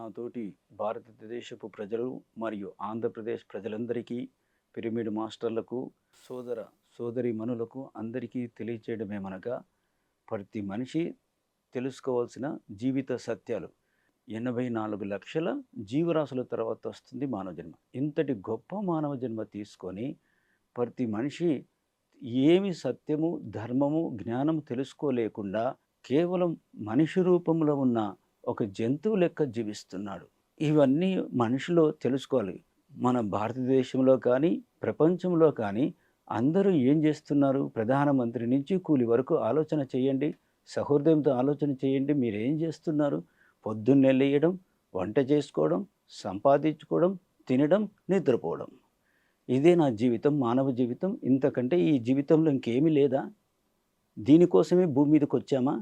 నాతోటి భారతదేశపు ప్రజలు మరియు ఆంధ్రప్రదేశ్ ప్రజలందరికీ, పిరమిడ్ మాస్టర్లకు, సోదర సోదరీమణులకు అందరికీ తెలియచేయడమేమనగా, ప్రతి మనిషి తెలుసుకోవాల్సిన జీవిత సత్యాలు. 84 లక్షల జీవరాశుల తర్వాత వస్తుంది మానవ జన్మ. ఇంతటి గొప్ప మానవ జన్మ తీసుకొని ప్రతి మనిషి ఏమి సత్యము, ధర్మము, జ్ఞానం తెలుసుకోలేకుండా కేవలం మనిషి రూపంలో ఉన్న ఒక జంతువు లెక్క జీవిస్తున్నాడు. ఇవన్నీ మనిషిలో తెలుసుకోవాలి. మన భారతదేశంలో కానీ, ప్రపంచంలో కానీ అందరూ ఏం చేస్తున్నారు? ప్రధానమంత్రి నుంచి కూలి వరకు ఆలోచన చేయండి. సహృదయంతో ఆలోచన చేయండి. మీరేం చేస్తున్నారు? పొద్దున్నే లేయడం, వంట చేసుకోవడం, సంపాదించుకోవడం, తినడం, నిద్రపోవడం. ఇదే నా జీవితం, మానవ జీవితం. ఇంతకంటే ఈ జీవితంలో ఇంకేమీ లేదా? దీనికోసమే భూమి మీదకి వచ్చామా?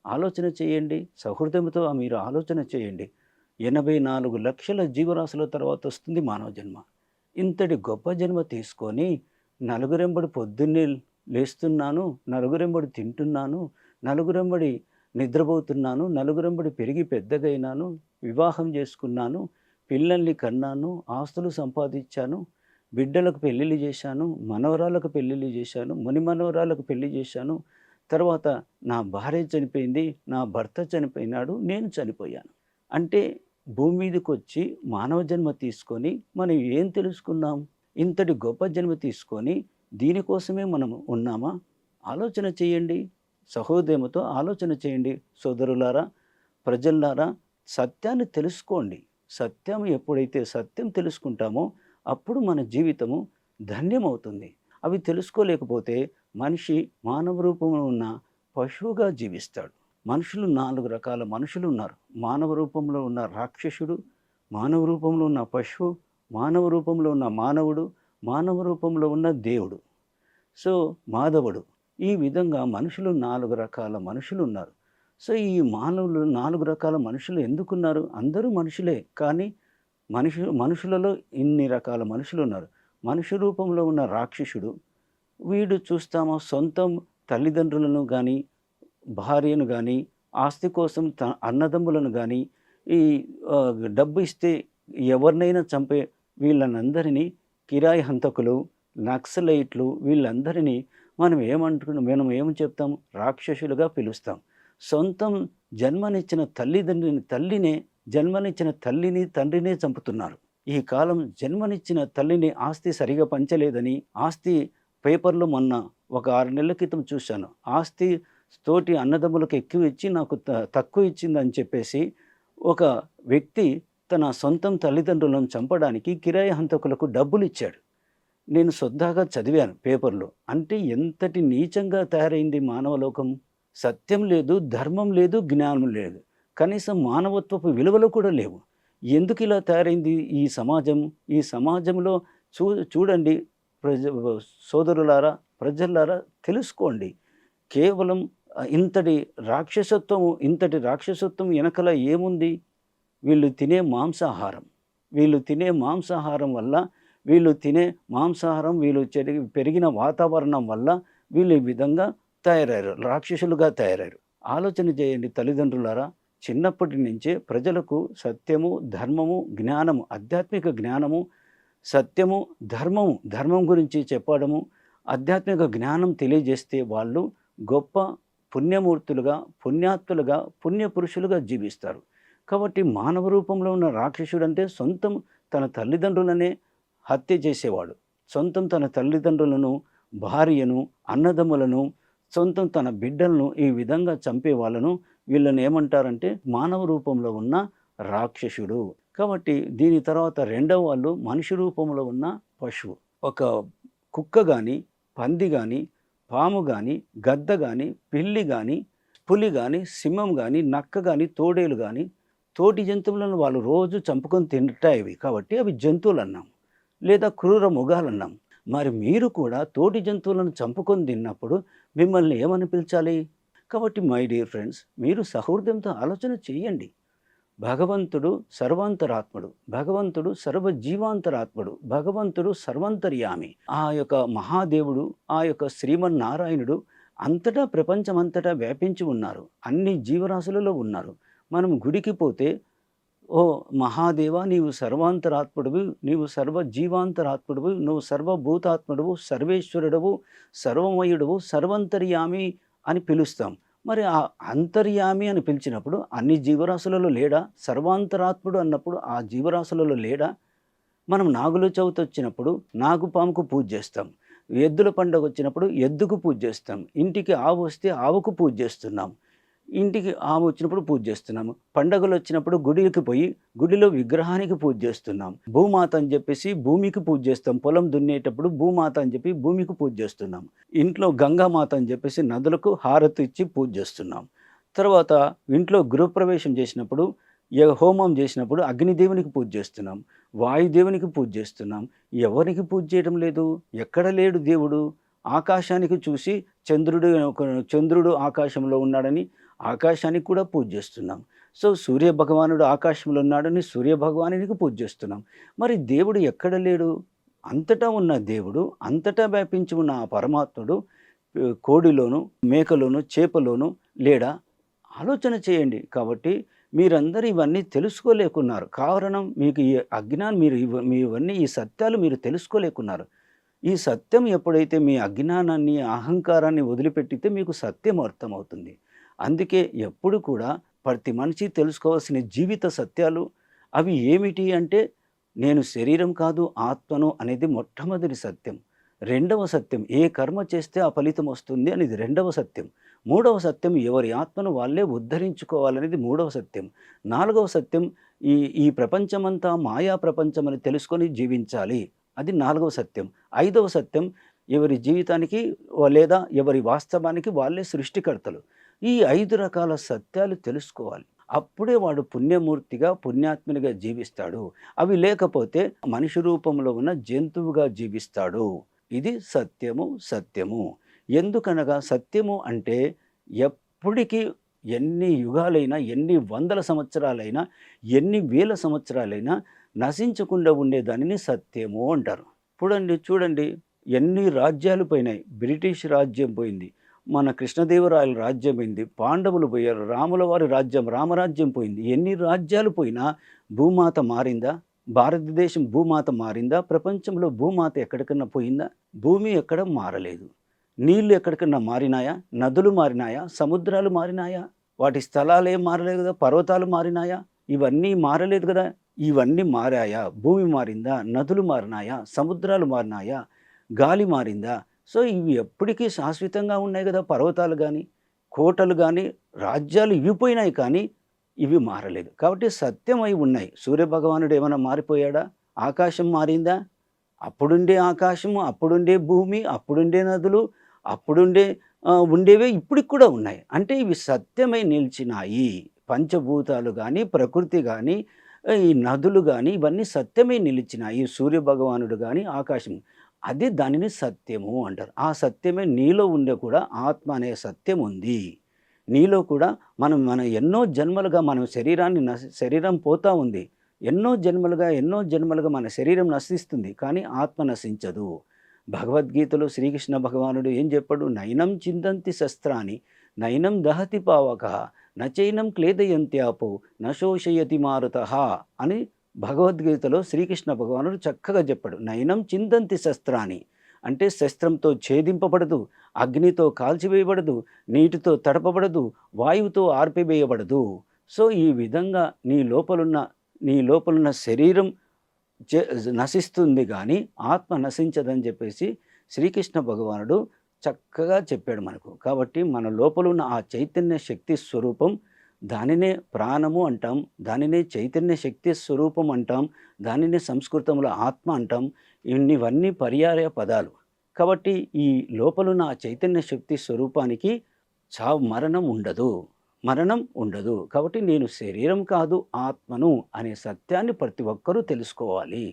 ఆలోచన చేయండి. సహృదయంతో మీరు ఆలోచన చేయండి. 84 లక్షల జీవరాశుల తర్వాత వస్తుంది మానవ జన్మ. ఇంతటి గొప్ప జన్మ తీసుకొని నలుగురెంబడి పొద్దున్నే లేస్తున్నాను, నలుగురెంబడి తింటున్నాను, నలుగురెంబడి నిద్రపోతున్నాను, నలుగురెంబడి పెరిగి పెద్దగైనాను, వివాహం చేసుకున్నాను, పిల్లల్ని కన్నాను, ఆస్తులు సంపాదించాను, బిడ్డలకు పెళ్ళిళ్ళు చేశాను, మనవరాలకు పెళ్ళిళ్ళు చేశాను, మునిమనవరాలకు పెళ్లి చేశాను. తర్వాత నా భార్య చనిపోయింది, నా భర్త చనిపోయినాడు, నేను చనిపోయాను. అంటే భూమి మీదకొచ్చి మానవ జన్మ తీసుకొని మనం ఏం తెలుసుకున్నాం? ఇంతటి గొప్ప జన్మ తీసుకొని దీనికోసమే మనం ఉన్నామా? ఆలోచన చేయండి. సహోదయముతో ఆలోచన చేయండి. సోదరులారా, ప్రజల్లారా, సత్యాన్ని తెలుసుకోండి. సత్యం ఎప్పుడైతే సత్యం తెలుసుకుంటామో అప్పుడు మన జీవితము ధన్యమవుతుంది. అవి తెలుసుకోలేకపోతే మనిషి మానవ రూపంలో ఉన్న పశువుగా జీవిస్తాడు. మనుషులు 4 రకాల మనుషులు ఉన్నారు. మానవ రూపంలో ఉన్న రాక్షసుడు, మానవ రూపంలో ఉన్న పశువు, మానవ రూపంలో ఉన్న మానవుడు, మానవ రూపంలో ఉన్న దేవుడు. సో మాధవుడు. ఈ విధంగా మనుషులు 4 రకాల మనుషులు ఉన్నారు. సో ఈ మానవులు 4 రకాల మనుషులు ఎందుకున్నారు? అందరూ మనుషులే, కానీ మనుషులలో ఇన్ని రకాల మనుషులు ఉన్నారు. మనుష్య రూపంలో ఉన్న రాక్షసుడు, వీడు చూస్తామా సొంతం తల్లిదండ్రులను కానీ, భార్యను కానీ, ఆస్తి కోసం అన్నదమ్ములను కానీ, ఈ డబ్బు ఇస్తే ఎవరినైనా చంపే వీళ్ళనందరినీ కిరాయి హంతకులు, నక్సలైట్లు, వీళ్ళందరినీ మనం ఏం చెప్తాం? రాక్షసులుగా పిలుస్తాం. సొంతం జన్మనిచ్చిన జన్మనిచ్చిన తల్లిని తండ్రినే చంపుతున్నారు. ఈ కాలం జన్మనిచ్చిన తల్లిని ఆస్తి సరిగా పంచలేదని, ఆస్తి పేపర్లో మొన్న ఒక 6 నెలల క్రితం చూశాను. ఆస్తి తోటి అన్నదమ్ములకు ఎక్కువ ఇచ్చి నాకు తక్కువ ఇచ్చిందని చెప్పేసి ఒక వ్యక్తి తన సొంతం తల్లిదండ్రులను చంపడానికి కిరాయి హంతకులకు డబ్బులు ఇచ్చాడు. నేను సొద్దాగా చదివాను పేపర్లో. అంటే ఎంతటి నీచంగా తయారైంది మానవ లోకం. సత్యం లేదు, ధర్మం లేదు, జ్ఞానం లేదు, కనీసం మానవత్వపు విలువలు కూడా లేవు. ఎందుకు ఇలా తయారైంది ఈ సమాజం? ఈ సమాజంలో చూడండి సోదరులారా, ప్రజలారా, తెలుసుకోండి. కేవలం ఇంతటి రాక్షసత్వం వెనకల ఏముంది? వీళ్ళు తినే మాంసాహారం వల్ల, వీళ్ళు పెరిగిన వాతావరణం వల్ల వీళ్ళు ఈ విధంగా తయారయ్యారు, రాక్షసులుగా తయారయ్యారు. ఆలోచన చేయండి తల్లిదండ్రులారా. చిన్నప్పటి నుంచే ప్రజలకు సత్యము, ధర్మము, జ్ఞానము, ఆధ్యాత్మిక జ్ఞానము, సత్యము, ధర్మం గురించి చెప్పడము, ఆధ్యాత్మిక జ్ఞానం తెలియజేస్తే వాళ్ళు గొప్ప పుణ్యమూర్తులుగా, పుణ్యాత్తులుగా, పుణ్యపురుషులుగా జీవిస్తారు. కాబట్టి మానవ రూపంలో ఉన్న రాక్షసుడు అంటే సొంతం తన తల్లిదండ్రులనే హత్య చేసేవాడు. సొంతం తన తల్లిదండ్రులను, భార్యను, అన్నదమ్ములను, సొంతం తన బిడ్డలను ఈ విధంగా చంపే వాళ్ళను వీళ్ళని ఏమంటారంటే మానవ రూపంలో ఉన్న రాక్షసుడు. కాబట్టి దీని తర్వాత రెండవ వాళ్ళు మనిషి రూపంలో ఉన్న పశువు. ఒక కుక్క కానీ, పంది కానీ, పాము కానీ, గద్ద కానీ, పిల్లి కానీ, పులి కానీ, సింహం కానీ, నక్క కానీ, తోడేలు కానీ, తోటి జంతువులను వాళ్ళు రోజు చంపుకొని తింటాయి. కాబట్టి అవి జంతువులు అన్నాం, లేదా క్రూర మృగాలన్నాం. మరి మీరు కూడా తోటి జంతువులను చంపుకొని తిన్నప్పుడు మిమ్మల్ని ఏమని పిలిచాలి? కాబట్టి మై డియర్ ఫ్రెండ్స్, మీరు సహృదయంతో ఆలోచన చేయండి. భగవంతుడు సర్వాంతరాత్ముడు, భగవంతుడు సర్వజీవాంతరాత్ముడు, భగవంతుడు సర్వంతర్యామి. ఆ యొక్క మహాదేవుడు, ఆ యొక్క శ్రీమన్నారాయణుడు అంతటా, ప్రపంచమంతటా వ్యాపించి ఉన్నారు. అన్ని జీవరాశులలో ఉన్నారు. మనం గుడికి పోతే ఓ మహాదేవా, నీవు సర్వాంతరాత్ముడవు, నీవు సర్వజీవాంతరాత్ముడవు, నువ్వు సర్వభూతాత్ముడవు, సర్వేశ్వరుడవు, సర్వమయుడవు, సర్వంతర్యామి అని పిలుస్తాం. మరి ఆ అంతర్యామి అని పిలిచినప్పుడు అన్ని జీవరాశులలో లేడా? సర్వాంతరాత్ముడు అన్నప్పుడు ఆ జీవరాశులలో లేడా? మనం నాగుల చవితి వచ్చినప్పుడు నాగుపాముకు పూజ చేస్తాం. ఎద్దుల పండుగ వచ్చినప్పుడు ఎద్దుకు పూజ చేస్తాం. ఇంటికి ఆవు వస్తే ఆవుకు పూజ చేస్తున్నాం. ఇంటికి ఆవు వచ్చినప్పుడు పూజ చేస్తున్నాము. పండగలు వచ్చినప్పుడు గుడికి పోయి గుడిలో విగ్రహానికి పూజ చేస్తున్నాం. భూమాత అని చెప్పేసి భూమికి పూజ చేస్తాం. పొలం దున్నేటప్పుడు భూమాత అని చెప్పి భూమికి పూజ చేస్తున్నాం. ఇంట్లో గంగామాత అని చెప్పేసి నదులకు హారతి ఇచ్చి పూజ చేస్తున్నాం. తర్వాత ఇంట్లో గృహప్రవేశం చేసినప్పుడు హోమం చేసినప్పుడు అగ్నిదేవునికి పూజ చేస్తున్నాం. వాయుదేవునికి పూజ చేస్తున్నాం. ఎవరికి పూజ చేయడం లేదు? ఎక్కడ లేడు దేవుడు? ఆకాశానికి చూసి చంద్రుడు ఆకాశంలో ఉన్నాడని ఆకాశానికి కూడా పూజ చేస్తున్నాం. సో సూర్యభగవానుడు ఆకాశంలో ఉన్నాడని సూర్యభగవానునికి పూజ చేస్తున్నాం. మరి దేవుడు ఎక్కడ లేడు? అంతటా ఉన్న దేవుడు, అంతటా వ్యాపించి ఉన్న ఆ పరమాత్ముడు కోడిలోను, మేకలోను, చేపలోను లేడా? ఆలోచన చేయండి. కాబట్టి మీరందరూ ఇవన్నీ తెలుసుకోలేకున్నారు. కారణం మీకు ఈ అజ్ఞానం, మీ ఇవన్నీ ఈ సత్యాలు మీరు తెలుసుకోలేకున్నారు. ఈ సత్యం ఎప్పుడైతే మీ అజ్ఞానాన్ని, అహంకారాన్ని వదిలిపెట్టితే మీకు సత్యం అర్థమవుతుంది. అందుకే ఎప్పుడు కూడా ప్రతి మనిషి తెలుసుకోవాల్సిన జీవిత సత్యాలు అవి ఏమిటి అంటే, నేను శరీరం కాదు ఆత్మను అనేది మొట్టమొదటి సత్యం. రెండవ సత్యం, ఏ కర్మ చేస్తే ఆ ఫలితం వస్తుంది అనేది రెండవ సత్యం. మూడవ సత్యం, ఎవరి ఆత్మను వాళ్ళే ఉద్ధరించుకోవాలనేది మూడవ సత్యం. నాలుగవ సత్యం, ఈ ఈ ప్రపంచమంతా మాయా ప్రపంచం అని తెలుసుకొని జీవించాలి, అది నాలుగవ సత్యం. ఐదవ సత్యం, ఎవరి జీవితానికి లేదా ఎవరి వాస్తవానికి వాళ్ళే సృష్టికర్తలు. ఈ 5 రకాల సత్యాలు తెలుసుకోవాలి. అప్పుడే వాడు పుణ్యమూర్తిగా, పుణ్యాత్మునిగా జీవిస్తాడు. అవి లేకపోతే మనిషి రూపంలో ఉన్న జంతువుగా జీవిస్తాడు. ఇది సత్యము. ఎందుకనగా సత్యము అంటే ఎప్పటికీ, ఎన్ని యుగాలైనా, ఎన్ని వందల సంవత్సరాలైనా, ఎన్ని వేల సంవత్సరాలైనా నశించకుండా ఉండేదానిని సత్యము అంటారు. చూడండి ఎన్ని రాజ్యాలు పోయినాయి. బ్రిటిష్ రాజ్యం పోయింది, మన కృష్ణదేవరాయల రాజ్యం పోయింది, పాండవులు పోయారు, రాముల వారి రాజ్యం రామరాజ్యం పోయింది. ఎన్ని రాజ్యాలు పోయినా భూమాత మారిందా? భారతదేశం భూమాత మారిందా? ప్రపంచంలో భూమాత ఎక్కడికన్నా పోయిందా? భూమి ఎక్కడ మారలేదు. నీళ్లు ఎక్కడికన్నా మారినాయా? నదులు మారినాయా? సముద్రాలు మారినాయా? వాటి స్థలాలు ఏం మారలేదు కదా? పర్వతాలు మారినాయా? ఇవన్నీ మారలేదు కదా? ఇవన్నీ మారాయా? భూమి మారిందా? నదులు మారినాయా? సముద్రాలు మారినాయా? గాలి మారిందా? సో ఇవి ఎప్పటికీ శాశ్వతంగా ఉన్నాయి కదా. పర్వతాలు కానీ, కోటలు కానీ, రాజ్యాలు ఇవి పోయినాయి కానీ ఇవి మారలేదు. కాబట్టి సత్యమై ఉన్నాయి. సూర్యభగవానుడు ఏమైనా మారిపోయాడా? ఆకాశం మారిందా? అప్పుడుండే ఆకాశము, అప్పుడుండే భూమి, అప్పుడుండే నదులు, అప్పుడుండే ఉండేవే ఇప్పటికి కూడా ఉన్నాయి. అంటే ఇవి సత్యమై నిలిచినాయి. పంచభూతాలు కానీ, ప్రకృతి కానీ, ఈ నదులు కానీ, ఇవన్నీ సత్యమై నిలిచినాయి. సూర్యభగవానుడు కానీ, ఆకాశం, అది దానిని సత్యము అంటారు. ఆ సత్యమే నీలో ఉండే కూడా ఆత్మ అనే సత్యం ఉంది. నీలో కూడా మన ఎన్నో జన్మలుగా మన శరీరం పోతా ఉంది. ఎన్నో జన్మలుగా మన శరీరం నశిస్తుంది, కానీ ఆత్మ నశించదు. భగవద్గీతలో శ్రీకృష్ణ భగవానుడు ఏం చెప్పాడు? నైనం చిందంతి శస్త్రాన్ని నైనం దహతి పావక నచైనం క్లేదయంత్యాపో నశోషయతి మారుత అని భగవద్గీతలో శ్రీకృష్ణ భగవానుడు చక్కగా చెప్పాడు. నైనం చిందంతి శస్త్రాన్ని అంటే శస్త్రంతో ఛేదింపబడదు, అగ్నితో కాల్చివేయబడదు, నీటితో తడపబడదు, వాయువుతో ఆర్పివేయబడదు. సో ఈ విధంగా నీ లోపలున్న శరీరం నశిస్తుంది కానీ ఆత్మ నశించదని చెప్పేసి శ్రీకృష్ణ భగవానుడు చక్కగా చెప్పాడు మనకు. కాబట్టి మన లోపలున్న ఆ చైతన్య శక్తి స్వరూపం, దానినే ప్రాణము అంటాం, దానినే చైతన్య శక్తి స్వరూపం అంటాం, దానినే సంస్కృతంలో ఆత్మ అంటాం. ఇవన్నీ పర్యాయ పదాలు. కాబట్టి ఈ లోపలున్న ఆ చైతన్య శక్తి స్వరూపానికి మరణం ఉండదు. కాబట్టి నేను శరీరం కాదు ఆత్మను అనే సత్యాన్ని ప్రతి ఒక్కరూ తెలుసుకోవాలి.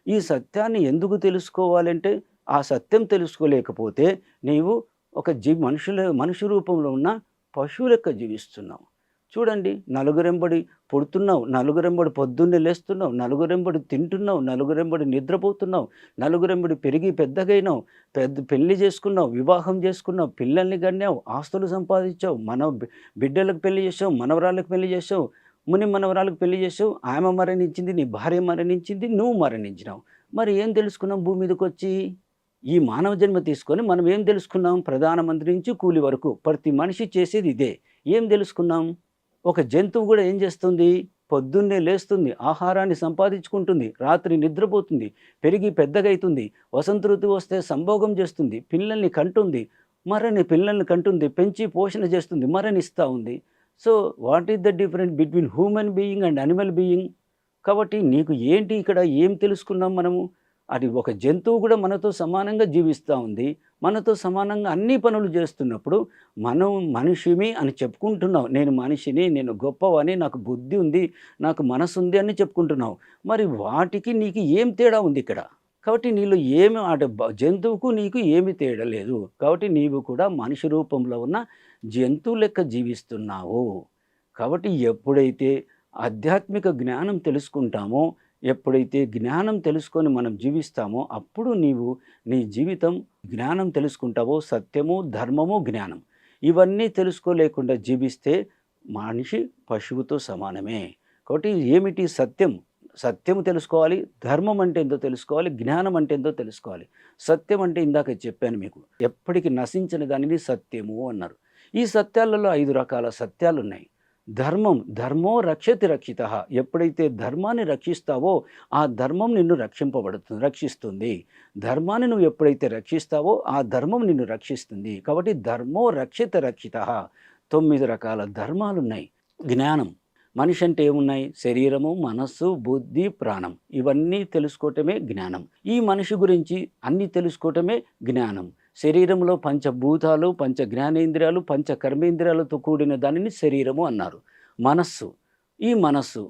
ఈ సత్యాన్ని ఎందుకు తెలుసుకోవాలంటే, ఆ సత్యం తెలుసుకోలేకపోతే నీవు ఒక మనుషు రూపంలో ఉన్న పశువు లెక్క జీవిస్తున్నావు. చూడండి, నలుగురెంబడి పుడుతున్నావు, నలుగురెంబడి పొద్దున్నే లేస్తున్నావు, నలుగురెంబడి తింటున్నావు, నలుగురెంబడి నిద్రపోతున్నావు, నలుగురెంబడి పెరిగి పెద్దగైనావు, పెళ్లి చేసుకున్నావు, వివాహం చేసుకున్నావు, పిల్లల్ని కన్నావు, ఆస్తులు సంపాదించావు, బిడ్డలకు పెళ్లి చేసావు, మనవరాళ్ళకి పెళ్లి చేసావు, ముని మనవరాలకు పెళ్లి చేసావు, ఆమె మరణించింది, నీ భార్య మరణించింది, నువ్వు మరణించినావు. మరి ఏం తెలుసుకున్నాం భూమి మీదకొచ్చి? ఈ మానవ జన్మ తీసుకొని మనం ఏం తెలుసుకున్నాం? ప్రధానమంత్రి నుంచి కూలి వరకు ప్రతి మనిషి చేసేది ఇదే. ఏం తెలుసుకున్నాం? ఒక జంతువు కూడా ఏం చేస్తుంది? పొద్దున్నే లేస్తుంది, ఆహారాన్ని సంపాదించుకుంటుంది, రాత్రి నిద్రపోతుంది, పెరిగి పెద్దగైతుంది, వసంత ఋతువు వస్తే సంభోగం చేస్తుంది, పిల్లల్ని కంటుంది, పిల్లల్ని కంటుంది, పెంచి పోషణ చేస్తుంది, మరణిస్తూ ఉంది. So what is the difference between human being and animal being? కాబట్టి నీకు ఏంటి ఇక్కడ ఏం తెలుసుకున్నాం మనము? అది ఒక జంతువు కూడా మనతో సమానంగా జీవిస్తూ ఉంది, మనతో సమానంగా అన్ని పనులు చేస్తున్నప్పుడు మనం మనిషిమి అని చెప్పుకుంటున్నావు. నేను మనిషిని, నేను గొప్పవని, నాకు బుద్ధి ఉంది, నాకు మనసు ఉంది అని చెప్పుకుంటున్నావు. మరి వాటికి నీకు ఏం తేడా ఉంది ఇక్కడ? కాబట్టి నీలో ఏమి జంతువుకు నీకు ఏమి తేడా లేదు. కాబట్టి నీవు కూడా మనిషి రూపంలో ఉన్న జంతువు లెక్క జీవిస్తున్నావు. కాబట్టి ఎప్పుడైతే ఆధ్యాత్మిక జ్ఞానం తెలుసుకుంటామో, ఎప్పుడైతే జ్ఞానం తెలుసుకొని మనం జీవిస్తామో అప్పుడు నీవు నీ జీవితం జ్ఞానం తెలుసుకుంటావో. సత్యము, ధర్మము, జ్ఞానం ఇవన్నీ తెలుసుకోలేకుండా జీవిస్తే మనిషి పశువుతో సమానమే. కాబట్టి ఏమిటి సత్యం? సత్యము తెలుసుకోవాలి, ధర్మం అంటే ఏందో తెలుసుకోవాలి, జ్ఞానం అంటే ఏందో తెలుసుకోవాలి. సత్యం అంటే ఇందాక చెప్పాను మీకు, ఎప్పటికీ నశించిన దానిని సత్యము అన్నారు. ఈ సత్యాలలో 5 రకాల సత్యాలు ఉన్నాయి. ధర్మో రక్షతి రక్షిత. ఎప్పుడైతే ధర్మాన్ని రక్షిస్తావో ఆ ధర్మం నిన్ను రక్షిస్తుంది. ధర్మాన్ని నువ్వు ఎప్పుడైతే రక్షిస్తావో ఆ ధర్మం నిన్ను రక్షిస్తుంది. కాబట్టి ధర్మో రక్షిత రక్షిత. 9 రకాల ధర్మాలు ఉన్నాయి. జ్ఞానం, మనిషి అంటే ఏమున్నాయి? శరీరము, మనస్సు, బుద్ధి, ప్రాణం. ఇవన్నీ తెలుసుకోవటమే జ్ఞానం. ఈ మనిషి గురించి అన్నీ తెలుసుకోవటమే జ్ఞానం. శరీరంలో పంచభూతాలు, పంచ జ్ఞానేంద్రియాలు, పంచ కర్మేంద్రియాలతో కూడిన దానిని శరీరము అన్నారు. ఈ మనస్సు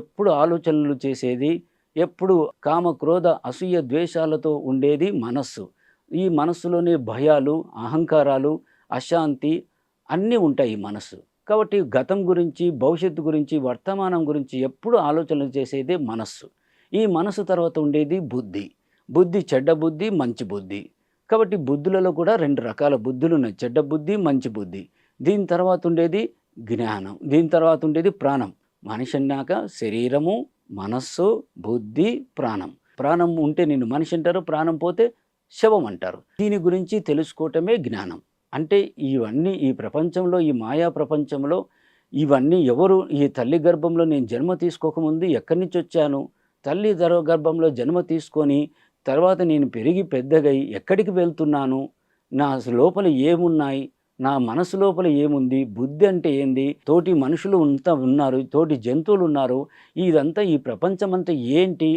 ఎప్పుడు ఆలోచనలు చేసేది, ఎప్పుడు కామ, క్రోధ, అసూయ, ద్వేషాలతో ఉండేది మనస్సు. ఈ మనస్సులోనే భయాలు, అహంకారాలు, అశాంతి అన్నీ ఉంటాయి ఈ మనస్సు. కాబట్టి గతం గురించి, భవిష్యత్తు గురించి, వర్తమానం గురించి ఎప్పుడు ఆలోచనలు చేసేదే మనస్సు. ఈ మనస్సు తర్వాత ఉండేది బుద్ధి, చెడ్డ బుద్ధి, మంచి బుద్ధి. కాబట్టి బుద్ధులలో కూడా 2 రకాల బుద్ధులు ఉన్నాయి, చెడ్డ బుద్ధి, మంచి బుద్ధి. దీని తర్వాత ఉండేది జ్ఞానం, దీని తర్వాత ఉండేది ప్రాణం. మనిషి అన్నాక శరీరము, మనస్సు, బుద్ధి, ప్రాణం. ప్రాణం ఉంటే నిన్ను మనిషి అంటారు, ప్రాణం పోతే శవం అంటారు. దీని గురించి తెలుసుకోవటమే జ్ఞానం. అంటే ఇవన్నీ ఈ ప్రపంచంలో, ఈ మాయా ప్రపంచంలో ఇవన్నీ ఎవరు? ఈ తల్లి గర్భంలో నేను జన్మ తీసుకోకముందు ఎక్కడి నుంచి వచ్చాను? తల్లి గర్భంలో జన్మ తీసుకొని తర్వాత నేను పెరిగి పెద్దగై ఎక్కడికి వెళ్తున్నాను? నా లోపల ఏమున్నాయి? నా మనసు లోపల ఏముంది? బుద్ధి అంటే ఏంది? తోటి మనుషులు ఉన్నారు, తోటి జంతువులు ఉన్నారు. ఇదంతా ఈ ప్రపంచమంతా ఏంటి?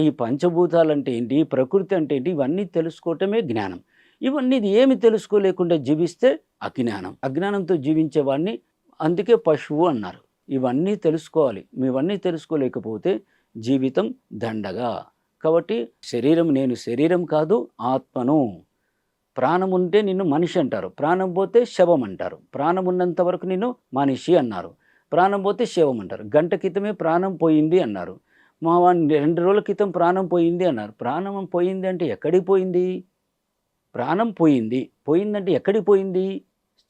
ఈ పంచభూతాలంటే ఏంటి? ప్రకృతి అంటే ఏంటి? ఇవన్నీ తెలుసుకోవటమే జ్ఞానం. ఇవన్నీ ఏమి తెలుసుకోలేకుండా జీవిస్తే అజ్ఞానంతో జీవించేవాడిని అందుకే పశువు అన్నారు. ఇవన్నీ తెలుసుకోవాలి. ఇవన్నీ తెలుసుకోలేకపోతే జీవితం దండగా. కాబట్టి నేను శరీరం కాదు, ఆత్మను. ప్రాణం ఉంటే నిన్ను మనిషి అంటారు, ప్రాణం పోతే శవం అంటారు. ప్రాణం ఉన్నంత వరకు నిన్ను మనిషి అన్నారు, ప్రాణం పోతే శవం అంటారు. గంట క్రితమే ప్రాణం పోయింది అన్నారు, మా వాడిని 2 రోజుల క్రితం ప్రాణం పోయింది అన్నారు. ప్రాణం పోయింది అంటే ఎక్కడికి పోయింది? ప్రాణం పోయిందంటే ఎక్కడికి పోయింది?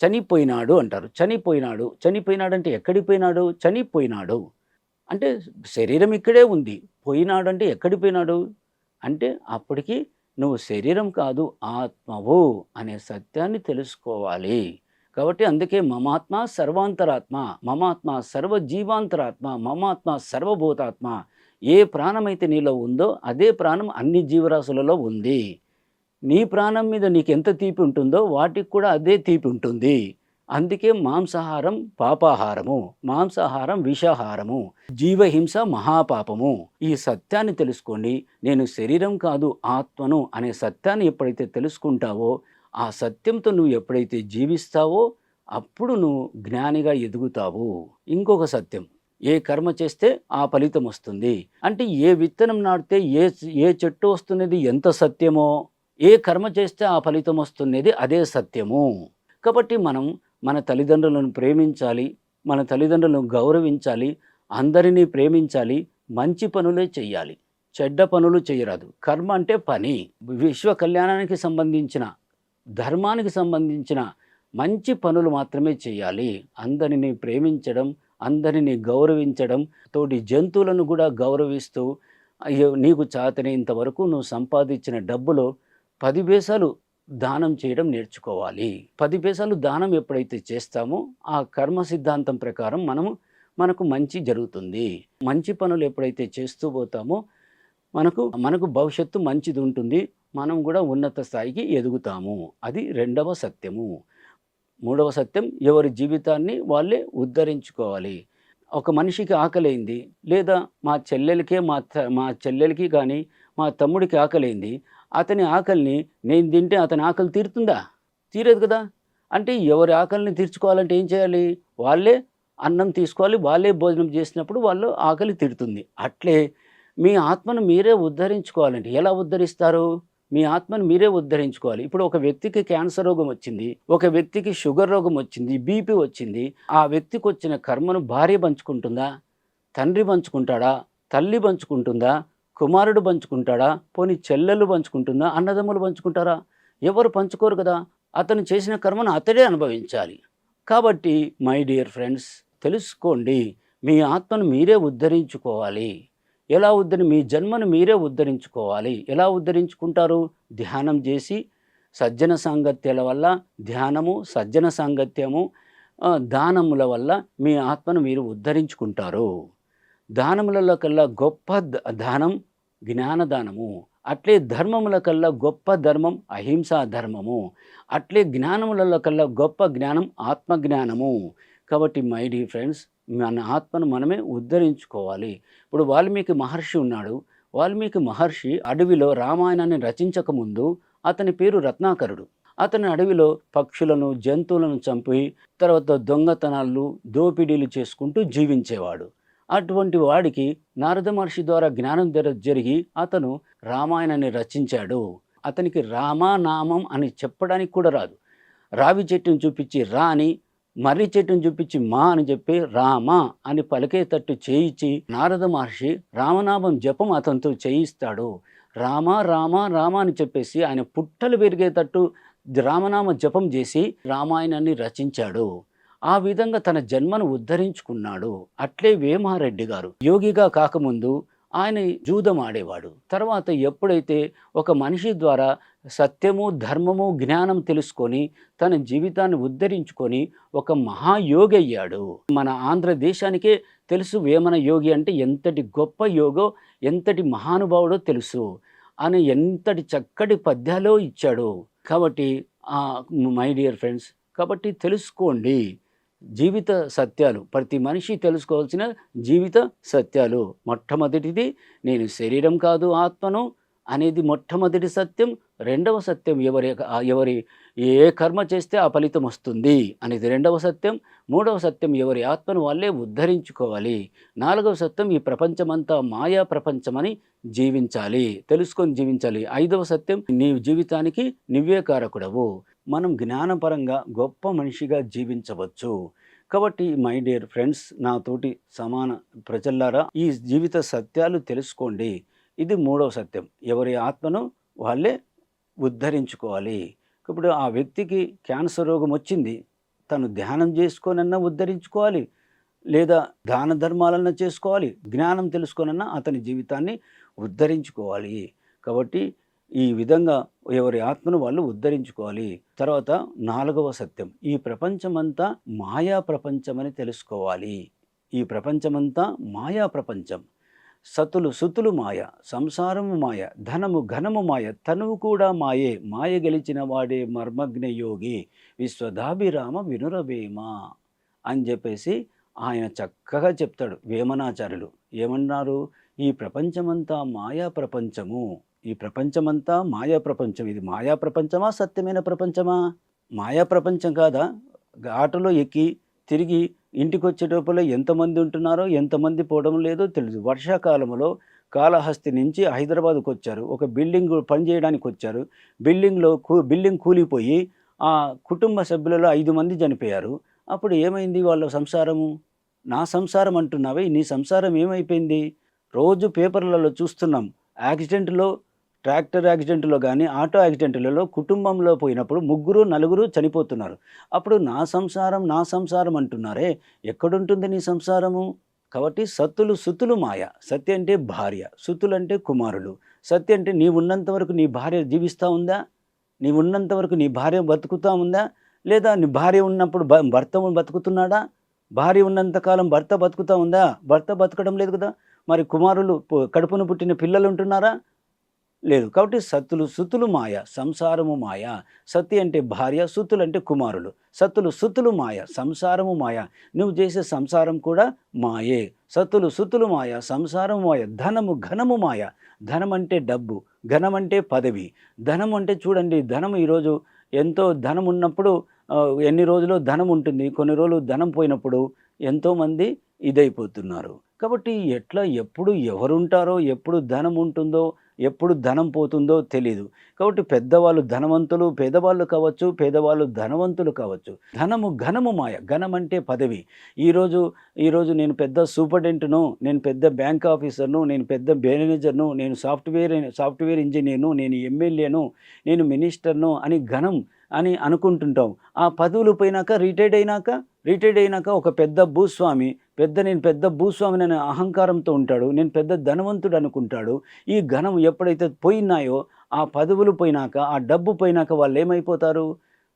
చనిపోయినాడు అంటారు. చనిపోయినాడు అంటే ఎక్కడికి పోయినాడు? చనిపోయినాడు అంటే శరీరం ఇక్కడే ఉంది, పోయినాడు అంటే ఎక్కడికి పోయినాడు? అంటే అప్పటికి నువ్వు శరీరం కాదు, ఆత్మవు అనే సత్యాన్ని తెలుసుకోవాలి. కాబట్టి అందుకే మమాత్మ సర్వాంతరాత్మ, మమాత్మ సర్వజీవాంతరాత్మ, మమాత్మ సర్వభూతాత్మ. ఏ ప్రాణమైతే నీలో ఉందో అదే ప్రాణం అన్ని జీవరాశులలో ఉంది. నీ ప్రాణం మీద నీకెంత తీపి ఉంటుందో వాటికి కూడా అదే తీపి ఉంటుంది. అందుకే మాంసాహారం పాపాహారము, మాంసాహారం విషాహారము, జీవహింస మహాపాపము. ఈ సత్యాన్ని తెలుసుకోండి. నేను శరీరం కాదు, ఆత్మను అనే సత్యాన్ని ఎప్పుడైతే తెలుసుకుంటావో, ఆ సత్యంతో నువ్వు ఎప్పుడైతే జీవిస్తావో అప్పుడు నువ్వు జ్ఞానిగా ఎదుగుతావు. ఇంకొక సత్యం, ఏ కర్మ చేస్తే ఆ ఫలితం వస్తుంది. అంటే ఏ విత్తనం నాటితే ఏ చెట్టు వస్తున్నది ఎంత సత్యమో, ఏ కర్మ చేస్తే ఆ ఫలితం వస్తున్నది అదే సత్యము. కాబట్టి మనం మన తల్లిదండ్రులను ప్రేమించాలి, మన తల్లిదండ్రులను గౌరవించాలి, అందరినీ ప్రేమించాలి, మంచి పనులే చెయ్యాలి, చెడ్డ పనులు చేయరాదు. కర్మ అంటే పని. విశ్వ కళ్యాణానికి సంబంధించిన, ధర్మానికి సంబంధించిన మంచి పనులు మాత్రమే చేయాలి. అందరినీ ప్రేమించడం, అందరిని గౌరవించడం, తోటి జంతువులను కూడా గౌరవిస్తూ, అయ్యో! నీకు చాతనైనంత వరకు నువ్వు సంపాదించిన డబ్బులో 10 పైసలు దానం చేయడం నేర్చుకోవాలి. 10 పైసలు దానం ఎప్పుడైతే చేస్తామో, ఆ కర్మ సిద్ధాంతం ప్రకారం మనకు మంచి జరుగుతుంది. మంచి పనులు ఎప్పుడైతే చేస్తూ పోతామో, మనకు భవిష్యత్తు మంచిదుంటుంది. మనం కూడా ఉన్నత స్థాయికి ఎదుగుతాము. అది రెండవ సత్యము. మూడవ సత్యం, ఎవరి జీవితాన్ని వాళ్ళే ఉద్ధరించుకోవాలి. ఒక మనిషికి ఆకలైంది, లేదా మా చెల్లెలికి కానీ, మా తమ్ముడికి ఆకలైంది. అతని ఆకలిని నేను తింటే అతని ఆకలి తీరుతుందా? తీరదు కదా! అంటే ఎవరి ఆకలిని తీర్చుకోవాలంటే ఏం చేయాలి? వాళ్ళే అన్నం తీసుకోవాలి. వాళ్ళే భోజనం చేసినప్పుడు వాళ్ళు ఆకలి తీరుతుంది. అట్లే మీ ఆత్మను మీరే ఉద్ధరించుకోవాలండి. ఎలా ఉద్ధరిస్తారు? మీ ఆత్మను మీరే ఉద్ధరించుకోవాలి. ఇప్పుడు ఒక వ్యక్తికి క్యాన్సర్ రోగం వచ్చింది. ఒక వ్యక్తికి షుగర్ రోగం వచ్చింది. బీపీ వచ్చింది. ఆ వ్యక్తికొచ్చిన కర్మను భార్య పంచుకుంటుందా? తండ్రి పంచుకుంటాడా? తల్లి పంచుకుంటుందా? కుమారుడు పంచుకుంటాడా? పోనీ చెల్లెలు పంచుకుంటుందా? అన్నదమ్ములు పంచుకుంటారా? ఎవరు పంచుకోరు కదా! అతను చేసిన కర్మను అతడే అనుభవించాలి. కాబట్టి మై డియర్ ఫ్రెండ్స్, తెలుసుకోండి. మీ ఆత్మను మీరే ఉద్ధరించుకోవాలి. మీ జన్మను మీరే ఉద్ధరించుకోవాలి. ఎలా ఉద్ధరించుకుంటారు? ధ్యానం చేసి, సజ్జన సాంగత్యాల వల్ల, ధ్యానము, సజ్జన సాంగత్యము, దానముల వల్ల మీ ఆత్మను మీరు ఉద్ధరించుకుంటారు. దానములలో కల్లా గొప్ప దానం జ్ఞానదానము. అట్లే ధర్మముల కల్లా గొప్ప ధర్మం అహింసా ధర్మము. అట్లే జ్ఞానములలో కల్లా గొప్ప జ్ఞానం ఆత్మజ్ఞానము. కాబట్టి మై డియర్ ఫ్రెండ్స్, మన ఆత్మను మనమే ఉద్ధరించుకోవాలి. ఇప్పుడు వాల్మీకి మహర్షి ఉన్నాడు. వాల్మీకి మహర్షి అడవిలో రామాయణాన్ని రచించకముందు అతని పేరు రత్నాకరుడు. అతని అడవిలో పక్షులను, జంతువులను చంపి, తర్వాత దొంగతనాలు, దోపిడీలు చేసుకుంటూ జీవించేవాడు. అటువంటి వాడికి నారద మహర్షి ద్వారా జ్ఞానం జరిగి అతను రామాయణాన్ని రచించాడు. అతనికి రామానామం అని చెప్పడానికి కూడా రాదు. రావి చెట్టును చూపించి రా అని, మర్రి చెట్టును చూపించి మా అని చెప్పి రామ అని పలికేటట్టు చేయించి నారద మహర్షి రామనామం జపం అతనితో చేయిస్తాడు. రామ రామ రామ అని చెప్పేసి ఆయన పుట్టలు పెరిగేటట్టు రామనామ జపం చేసి రామాయణాన్ని రచించాడు. ఆ విధంగా తన జన్మను ఉద్ధరించుకున్నాడు. అట్లే వేమారెడ్డి గారు యోగిగా కాకముందు ఆయన జూదం ఆడేవాడు. తర్వాత ఎప్పుడైతే ఒక మనిషి ద్వారా సత్యము, ధర్మము, జ్ఞానం తెలుసుకొని తన జీవితాన్ని ఉద్ధరించుకొని ఒక మహాయోగి అయ్యాడు. మన ఆంధ్రదేశానికే తెలుసు వేమన యోగి అంటే ఎంతటి గొప్ప యోగో, ఎంతటి మహానుభావుడో తెలుసు అని ఎంతటి చక్కటి పద్యాలో ఇచ్చాడు. కాబట్టి మై డియర్ ఫ్రెండ్స్, కాబట్టి తెలుసుకోండి జీవిత సత్యాలు. ప్రతి మనిషి తెలుసుకోవాల్సిన జీవిత సత్యాలు. మొట్టమొదటిది నేను శరీరం కాదు ఆత్మను అనేది మొట్టమొదటి సత్యం. రెండవ సత్యం ఎవరి ఏ కర్మ చేస్తే ఆ ఫలితం వస్తుంది అనేది రెండవ సత్యం. మూడవ సత్యం ఎవరి ఆత్మను వాళ్ళే ఉద్ధరించుకోవాలి. నాలుగవ సత్యం ఈ ప్రపంచమంతా మాయా ప్రపంచమని జీవించాలి, తెలుసుకొని జీవించాలి. ఐదవ సత్యం నీ జీవితానికి నువ్వే కారకుడవు. మనం జ్ఞానపరంగా గొప్ప మనిషిగా జీవించవచ్చు. కాబట్టి మై డియర్ ఫ్రెండ్స్, నాతోటి సమాన ప్రజల్లారా, ఈ జీవిత సత్యాలు తెలుసుకోండి. ఇది మూడవ సత్యం. ఎవరి ఆత్మను వాళ్ళే ఉద్ధరించుకోవాలి. ఇప్పుడు ఆ వ్యక్తికి క్యాన్సర్ రోగం వచ్చింది. తను ధ్యానం చేసుకోనన్నా ఉద్ధరించుకోవాలి, లేదా దాన ధర్మాలన్నా చేసుకోవాలి, జ్ఞానం తెలుసుకోనన్నా అతని జీవితాన్ని ఉద్ధరించుకోవాలి. కాబట్టి ఈ విధంగా ఎవరి ఆత్మను వాళ్ళు ఉద్ధరించుకోవాలి. తర్వాత నాలుగవ సత్యం, ఈ ప్రపంచమంతా మాయా ప్రపంచమని తెలుసుకోవాలి. ఈ ప్రపంచమంతా మాయా ప్రపంచం. సుతులు మాయ, సంసారము మాయ, ధనము ఘనము మాయ, తనువు కూడా మాయే, మాయ గెలిచిన వాడే మర్మజ్ఞ యోగి, విశ్వదాభిరామ వినురవేమ అని చెప్పేసి ఆయన చక్కగా చెప్తాడు. వేమనాచార్యులు ఏమన్నారు? ఈ ప్రపంచమంతా మాయా ప్రపంచము. ఈ ప్రపంచమంతా మాయా ప్రపంచం. ఇది మాయా ప్రపంచమా, సత్యమైన ప్రపంచమా? మాయా ప్రపంచం కాదా? ఆటోలో ఎక్కి తిరిగి ఇంటికి వచ్చేటప్పుడు ఎంతమంది ఉంటున్నారో, ఎంతమంది పోవడం లేదో తెలుసు. వర్షాకాలంలో కాళహస్తి నుంచి హైదరాబాద్కు వచ్చారు. ఒక బిల్డింగ్ పని చేయడానికి వచ్చారు. బిల్డింగ్ కూలిపోయి ఆ కుటుంబ సభ్యులలో 5 మంది చనిపోయారు. అప్పుడు ఏమైంది వాళ్ళ సంసారము? నా సంసారం అంటున్నావే, నీ సంసారం ఏమైపోయింది? రోజు పేపర్లలో చూస్తున్నాం. యాక్సిడెంట్లో ట్రాక్టర్ యాక్సిడెంట్‌లో గానీ, ఆటో యాక్సిడెంట్‌లలో కుటుంబంలో పోయినప్పుడు ముగ్గురు, నలుగురు చనిపోతున్నారు. అప్పుడు నా సంసారం అంటున్నారే, ఎక్కడుంటుంది నీ సంసారము? కాబట్టి సత్తులు, సుతులు మాయ. సతి అంటే భార్య, సుతులంటే కుమారులు. సతి అంటే నీవున్నంత వరకు నీ భార్య జీవిస్తా ఉందా? నీవున్నంత వరకు నీ భార్య బతుకుతా ఉందా? లేదా నీ భార్య ఉన్నప్పుడు భర్త బతుకుతున్నాడా? భార్య ఉన్నంత కాలం భర్త బతుకుతా ఉందా? భర్త బతకడం లేదు కదా! మరి కుమారులు కడుపున పుట్టిన పిల్లలుంటున్నారా? లేదు. కాబట్టి సత్తులు, సుతులు మాయ, సంసారము మాయ. సతి అంటే భార్య, సుతులంటే కుమారులు. సత్తులు, సుతులు మాయ, సంసారము మాయ. నువ్వు చేసే సంసారం కూడా మాయే. సత్తులు, సుతులు మాయ, సంసారము మాయ. ధనము, ఘనము మాయ. ధనం అంటే డబ్బు, ఘనం అంటే పదవి. ధనం అంటే చూడండి, ధనం ఈరోజు ఎంతో ధనం ఉన్నప్పుడు ఎన్ని రోజులో ధనం ఉంటుంది. కొన్ని రోజులు ధనం పోయినప్పుడు ఎంతోమంది ఇదైపోతున్నారు. కాబట్టి ఎట్లా, ఎప్పుడు ఎవరుంటారో, ఎప్పుడు ధనం ఉంటుందో, ఎప్పుడు ధనం పోతుందో తెలీదు. కాబట్టి పెద్దవాళ్ళు ధనవంతులు, పేదవాళ్ళు కావచ్చు, పేదవాళ్ళు ధనవంతులు కావచ్చు. ధనము, ఘనము మాయ. ఘనం అంటే పదవి. ఈరోజు ఈరోజు నేను పెద్ద సూపరింటెండెంట్‌ను, నేను పెద్ద బ్యాంక్ ఆఫీసర్‌ను, నేను పెద్ద మేనేజర్‌ను, నేను సాఫ్ట్‌వేర్ ఇంజినీర్‌ను, నేను ఎమ్మెల్యేను, నేను మినిస్టర్‌ను అని ఘనం అని అనుకుంటుంటాం. ఆ పదవులు పోయినాక రిటైర్డ్ అయినాక ఒక పెద్ద భూస్వామి, నేను పెద్ద భూస్వామిననే అహంకారంతో ఉంటాడు. నేను పెద్ద ధనవంతుడు అనుకుంటాడు. ఈ ఘనం ఎప్పుడైతే పోయినాయో, ఆ పదవులు పోయినాక, ఆ డబ్బు పోయినాక వాళ్ళేమైపోతారు?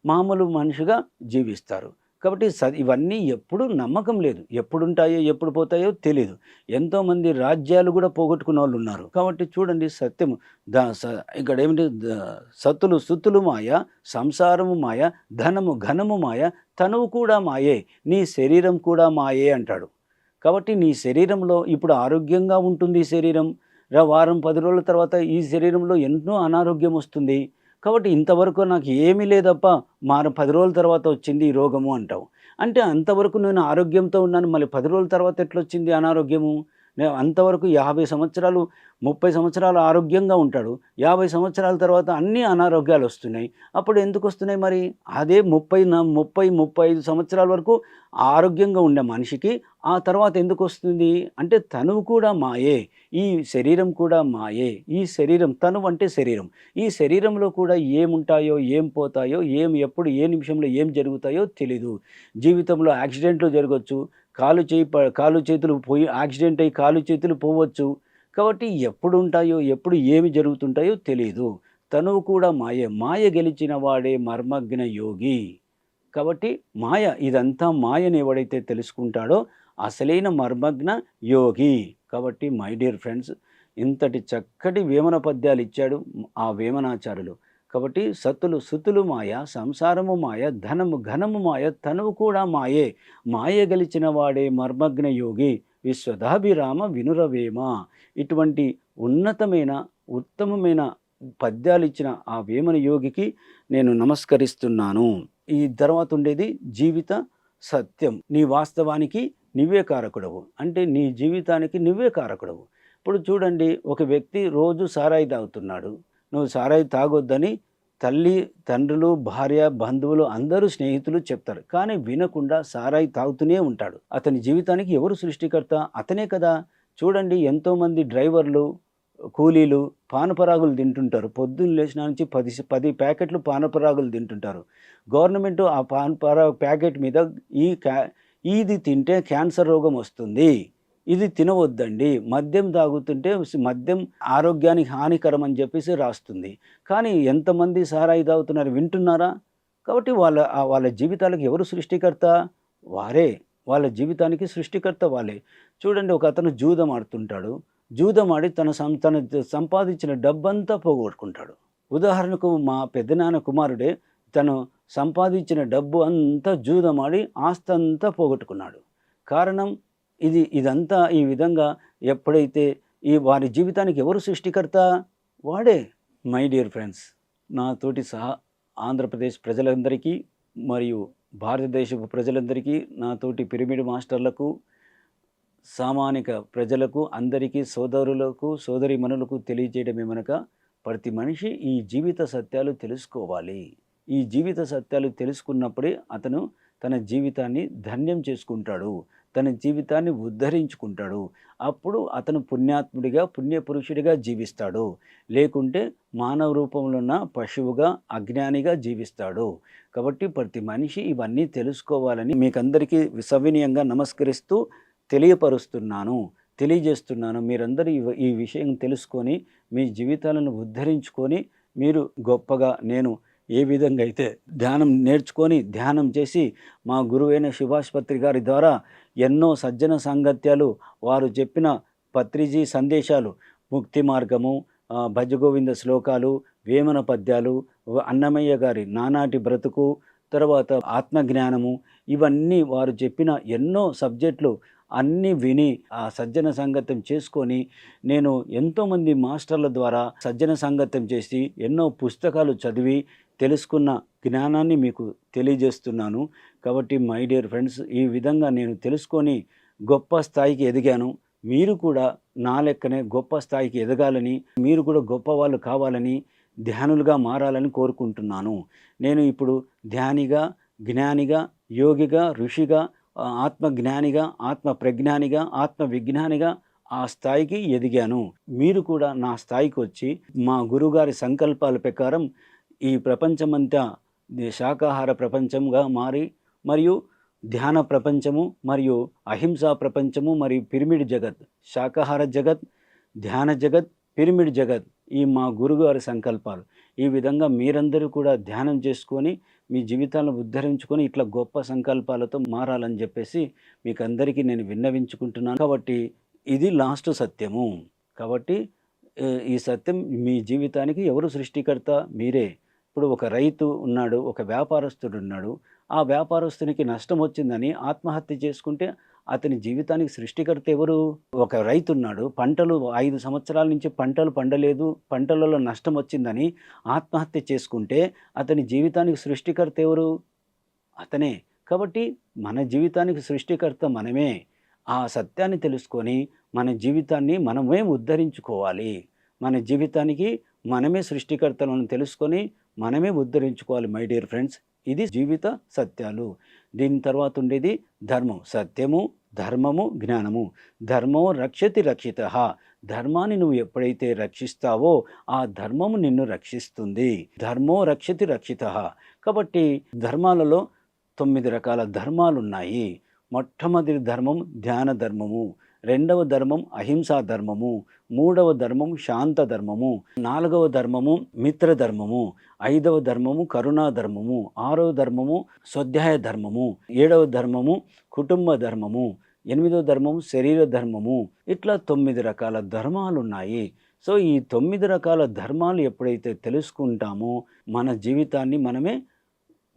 మామూలు మనిషిగా జీవిస్తారు. కాబట్టి ఇవన్నీ ఎప్పుడు నమ్మకం లేదు. ఎప్పుడుంటాయో, ఎప్పుడు పోతాయో తెలీదు. ఎంతోమంది రాజ్యాలు గూడా పోగొట్టుకున్నోళ్ళున్నారు. కాబట్టి చూడండి సత్యము ద స ఇక్కడేమిటి సత్తులు, సుత్తులు మాయ, సంసారము మాయ, ధనము, ఘనము మాయ, తనువు కూడా మాయే, నీ శరీరం కూడా మాయే అంటాడు. కాబట్టి నీ శరీరంలో ఇప్పుడు ఆరోగ్యంగా ఉంటుంది ఈ శరీరం. వారం, 10 రోజుల తర్వాత ఈ శరీరంలో ఎన్నో అనారోగ్యం వస్తుంది. కాబట్టి ఇంతవరకు నాకు ఏమీ లేదప్పా, 10 రోజుల తర్వాత వచ్చింది ఈ రోగము అంటావు. అంటే అంతవరకు నేను ఆరోగ్యంతో ఉన్నాను. మళ్ళీ 10 రోజుల తర్వాత ఎట్లొచ్చింది అనారోగ్యము? అంతవరకు 50 సంవత్సరాలు, 30 సంవత్సరాలు ఆరోగ్యంగా ఉంటాడు. 50 సంవత్సరాల తర్వాత అన్నీ అనారోగ్యాలొస్తున్నాయి. అప్పుడు ఎందుకొస్తున్నాయి మరి? అదే 35 సంవత్సరాల వరకు ఆరోగ్యంగా ఉండే మనిషికి ఆ తర్వాత ఎందుకొస్తుంది? అంటే తనువు కూడా మాయే. ఈ శరీరం కూడా మాయే. ఈ శరీరం, తనువు అంటే శరీరం. ఈ శరీరంలో కూడా ఏముంటాయో, ఏం పోతాయో, ఎప్పుడు ఏ నిమిషంలో ఏం జరుగుతాయో తెలీదు. జీవితంలో యాక్సిడెంట్లు జరగొచ్చు. కాలు చేతులు పోయి యాక్సిడెంట్ అయ్యి కాలు చేతులు పోవచ్చు. కాబట్టి ఎప్పుడుంటాయో, ఎప్పుడు ఏమి జరుగుతుంటాయో తెలీదు. తనువు కూడా మాయే. మాయ గెలిచిన వాడే మర్మజ్ఞ యోగి. కాబట్టి ఇదంతా మాయని ఎవడైతే తెలుసుకుంటాడో అసలైన మర్మజ్ఞ యోగి. కాబట్టి మై డియర్ ఫ్రెండ్స్, ఇంతటి చక్కటి వేమన పద్యాలు ఇచ్చాడు ఆ వేమనాచారులు. కాబట్టి సత్తులు, సుతులు మాయ, సంసారము మాయ, ధనము, ఘనము మాయ, తనువు కూడా మాయే. మాయ గెలిచిన వాడే మర్మజ్ఞ యోగి. విశ్వదాభిరామ వినురవేమ. ఇటువంటి ఉన్నతమైన, ఉత్తమమైన పద్యాలిచ్చిన ఆ వేమన యోగికి నేను నమస్కరిస్తున్నాను. ఈ తర్వాత ఉండేది జీవిత సత్యం. నీ వాస్తవానికి నువ్వే కారకుడవు. అంటే నీ జీవితానికి నువ్వే కారకుడవు. ఇప్పుడు చూడండి, ఒక వ్యక్తి రోజు సారాయి తాగుతున్నాడు. నువ్వు సారాయి తాగొద్దని తల్లి, తండ్రులు, భార్య, బంధువులు, అందరూ స్నేహితులు చెప్తారు. కానీ వినకుండా సారాయి తాగుతూనే ఉంటాడు. అతని జీవితానికి ఎవరు సృష్టికర్త? అతనే కదా! చూడండి, ఎంతోమంది డ్రైవర్లు, కూలీలు పానపరాగులు తింటుంటారు. పొద్దున్న లేచిన నుంచి 10 ప్యాకెట్లు పానపరాగులు తింటుంటారు. గవర్నమెంటు ఆ ప్యాకెట్ మీద ఇది తింటే క్యాన్సర్ రోగం వస్తుంది, ఇది తినవద్దండి, మద్యం తాగుతుంటే మద్యం ఆరోగ్యానికి హానికరం అని చెప్పేసి రాస్తుంది. కానీ ఎంతమంది సారాయి తాగుతున్నారు, వింటున్నారా? కాబట్టి వాళ్ళ జీవితాలకు ఎవరు సృష్టికర్త? వారే. వాళ్ళ జీవితానికి సృష్టికర్త వాళ్ళే. చూడండి, ఒక అతను జూదం ఆడుతుంటాడు. జూదమాడి తన సంపాదించిన డబ్బంతా పోగొట్టుకుంటాడు. ఉదాహరణకు మా పెద్దనాన్న కుమారుడే తను సంపాదించిన డబ్బు అంతా జూదమాడి ఆస్తంతా పోగొట్టుకున్నాడు. కారణం ఇదంతా ఈ విధంగా ఎప్పుడైతే వారి జీవితానికి ఎవరు సృష్టికర్త? వాడే. మై డియర్ ఫ్రెండ్స్, నాతోటి సహా ఆంధ్రప్రదేశ్ ప్రజలందరికీ మరియు భారతదేశపు ప్రజలందరికీ, నాతోటి పిరమిడ్ మాస్టర్లకు, సామానిక ప్రజలకు, అందరికీ, సోదరులకు, సోదరీమణులకు తెలియజేయడమేమనగా, ప్రతి మనిషి ఈ జీవిత సత్యాలు తెలుసుకోవాలి. ఈ జీవిత సత్యాలు తెలుసుకున్నప్పుడే అతను తన జీవితాన్ని ధన్యం చేసుకుంటాడు. తన జీవితాన్ని ఉద్ధరించుకుంటాడు. అప్పుడు అతను పుణ్యాత్ముడిగా, పుణ్యపురుషుడిగా జీవిస్తాడు. లేకుంటే మానవ రూపంలో ఉన్న పశువుగా, అజ్ఞానిగా జీవిస్తాడు. కాబట్టి ప్రతి మనిషి ఇవన్నీ తెలుసుకోవాలని మీకందరికీ సవినయంగా నమస్కరిస్తూ తెలియజేస్తున్నాను. మీరందరూ ఈ విషయం తెలుసుకొని మీ జీవితాలను ఉద్ధరించుకొని మీరు గొప్పగా నేను ఏ విధంగా అయితే ధ్యానం చేసి మా గురువైన సుభాష్ పత్రి గారి ద్వారా ఎన్నో సజ్జన సాంగత్యాలు, వారు చెప్పిన పత్రిజీ సందేశాలు, ముక్తి మార్గము, భజగోవింద శ్లోకాలు, వేమన పద్యాలు, అన్నమయ్య గారి నానాటి బ్రతుకు, తర్వాత ఆత్మజ్ఞానము, ఇవన్నీ వారు చెప్పిన ఎన్నో సబ్జెక్టులు అన్నీ విని ఆ సజ్జన సంగత్యం చేసుకొని నేను ఎంతోమంది మాస్టర్ల ద్వారా సజ్జన సంగత్యం చేసి ఎన్నో పుస్తకాలు చదివి తెలుసుకున్న జ్ఞానాన్ని మీకు తెలియజేస్తున్నాను. కాబట్టి మై డియర్ ఫ్రెండ్స్, ఈ విధంగా నేను తెలుసుకొని గొప్ప స్థాయికి ఎదిగాను. మీరు కూడా నా లెక్కనే గొప్ప స్థాయికి ఎదగాలని, మీరు కూడా గొప్ప వాళ్ళు కావాలని, ధ్యానులుగా మారాలని కోరుకుంటున్నాను. నేను ఇప్పుడు ధ్యానిగా, జ్ఞానిగా, యోగిగా, ఋషిగా, ఆత్మజ్ఞానిగా, ఆత్మ ప్రజ్ఞానిగా, ఆత్మ విజ్ఞానిగా ఆ స్థాయికి ఎదిగాను. మీరు కూడా నా స్థాయికి వచ్చి మా గురుగారి సంకల్పాల ప్రకారం ఈ ప్రపంచమంతా శాకాహార ప్రపంచంగా మారి, మరియు ధ్యాన ప్రపంచము, మరియు అహింసా ప్రపంచము, మరియు పిరమిడ్ జగత్, శాకాహార జగత్, ధ్యాన జగత్, పిరమిడ్ జగత్, ఈ మా గురుగారి సంకల్పాలు. ఈ విధంగా మీరందరూ కూడా ధ్యానం చేసుకొని మీ జీవితాలను ఉద్ధరించుకొని ఇట్లా గొప్ప సంకల్పాలతో మారాలని చెప్పేసి మీకు అందరికీ నేను విన్నవించుకుంటున్నాను. కాబట్టి ఇది లాస్ట్ సత్యము. కాబట్టి ఈ సత్యం మీ జీవితానికి ఎవరు సృష్టికర్త? మీరే. ఇప్పుడు ఒక రైతు ఉన్నాడు, ఒక వ్యాపారస్తుడు ఉన్నాడు. ఆ వ్యాపారస్తునికి నష్టం వచ్చిందని ఆత్మహత్య చేసుకుంటే అతని జీవితానికి సృష్టికర్త ఎవరు? ఒక రైతు ఉన్నాడు, పంటలు 5 సంవత్సరాల నుంచి పంటలు పండలేదు, పంటలలో నష్టం వచ్చిందని ఆత్మహత్య చేసుకుంటే అతని జీవితానికి సృష్టికర్త ఎవరు? అతనే. కాబట్టి మన జీవితానికి సృష్టికర్త మనమే. ఆ సత్యాన్ని తెలుసుకొని మన జీవితాన్ని మనమే ఉద్ధరించుకోవాలి. మన జీవితానికి మనమే సృష్టికర్తలను తెలుసుకొని మనమే ఉద్ధరించుకోవాలి మై డియర్ ఫ్రెండ్స్. ఇది జీవిత సత్యాలు. దీని తర్వాత ఉండేది ధర్మం. సత్యము, ధర్మము, జ్ఞానము. ధర్మో రక్షతి రక్షితః. ధర్మాన్ని నువ్వు ఎప్పుడైతే రక్షిస్తావో ఆ ధర్మము నిన్ను రక్షిస్తుంది. ధర్మో రక్షతి రక్షితః. కాబట్టి ధర్మాలలో 9 రకాల ధర్మాలు ఉన్నాయి. మొట్టమొదటి ధర్మం ధ్యాన ధర్మము, రెండవ ధర్మం అహింసా ధర్మము, మూడవ ధర్మం శాంత ధర్మము, నాలుగవ ధర్మము మిత్ర ధర్మము, ఐదవ ధర్మము కరుణా ధర్మము, ఆరవ ధర్మము స్వాధ్యాయ ధర్మము, ఏడవ ధర్మము కుటుంబ ధర్మము, ఎనిమిదవ ధర్మము శరీర ధర్మము. ఇట్లా 9 రకాల ధర్మాలు ఉన్నాయి. సో ఈ 9 రకాల ధర్మాలు ఎప్పుడైతే తెలుసుకుంటామో మన జీవితాన్ని మనమే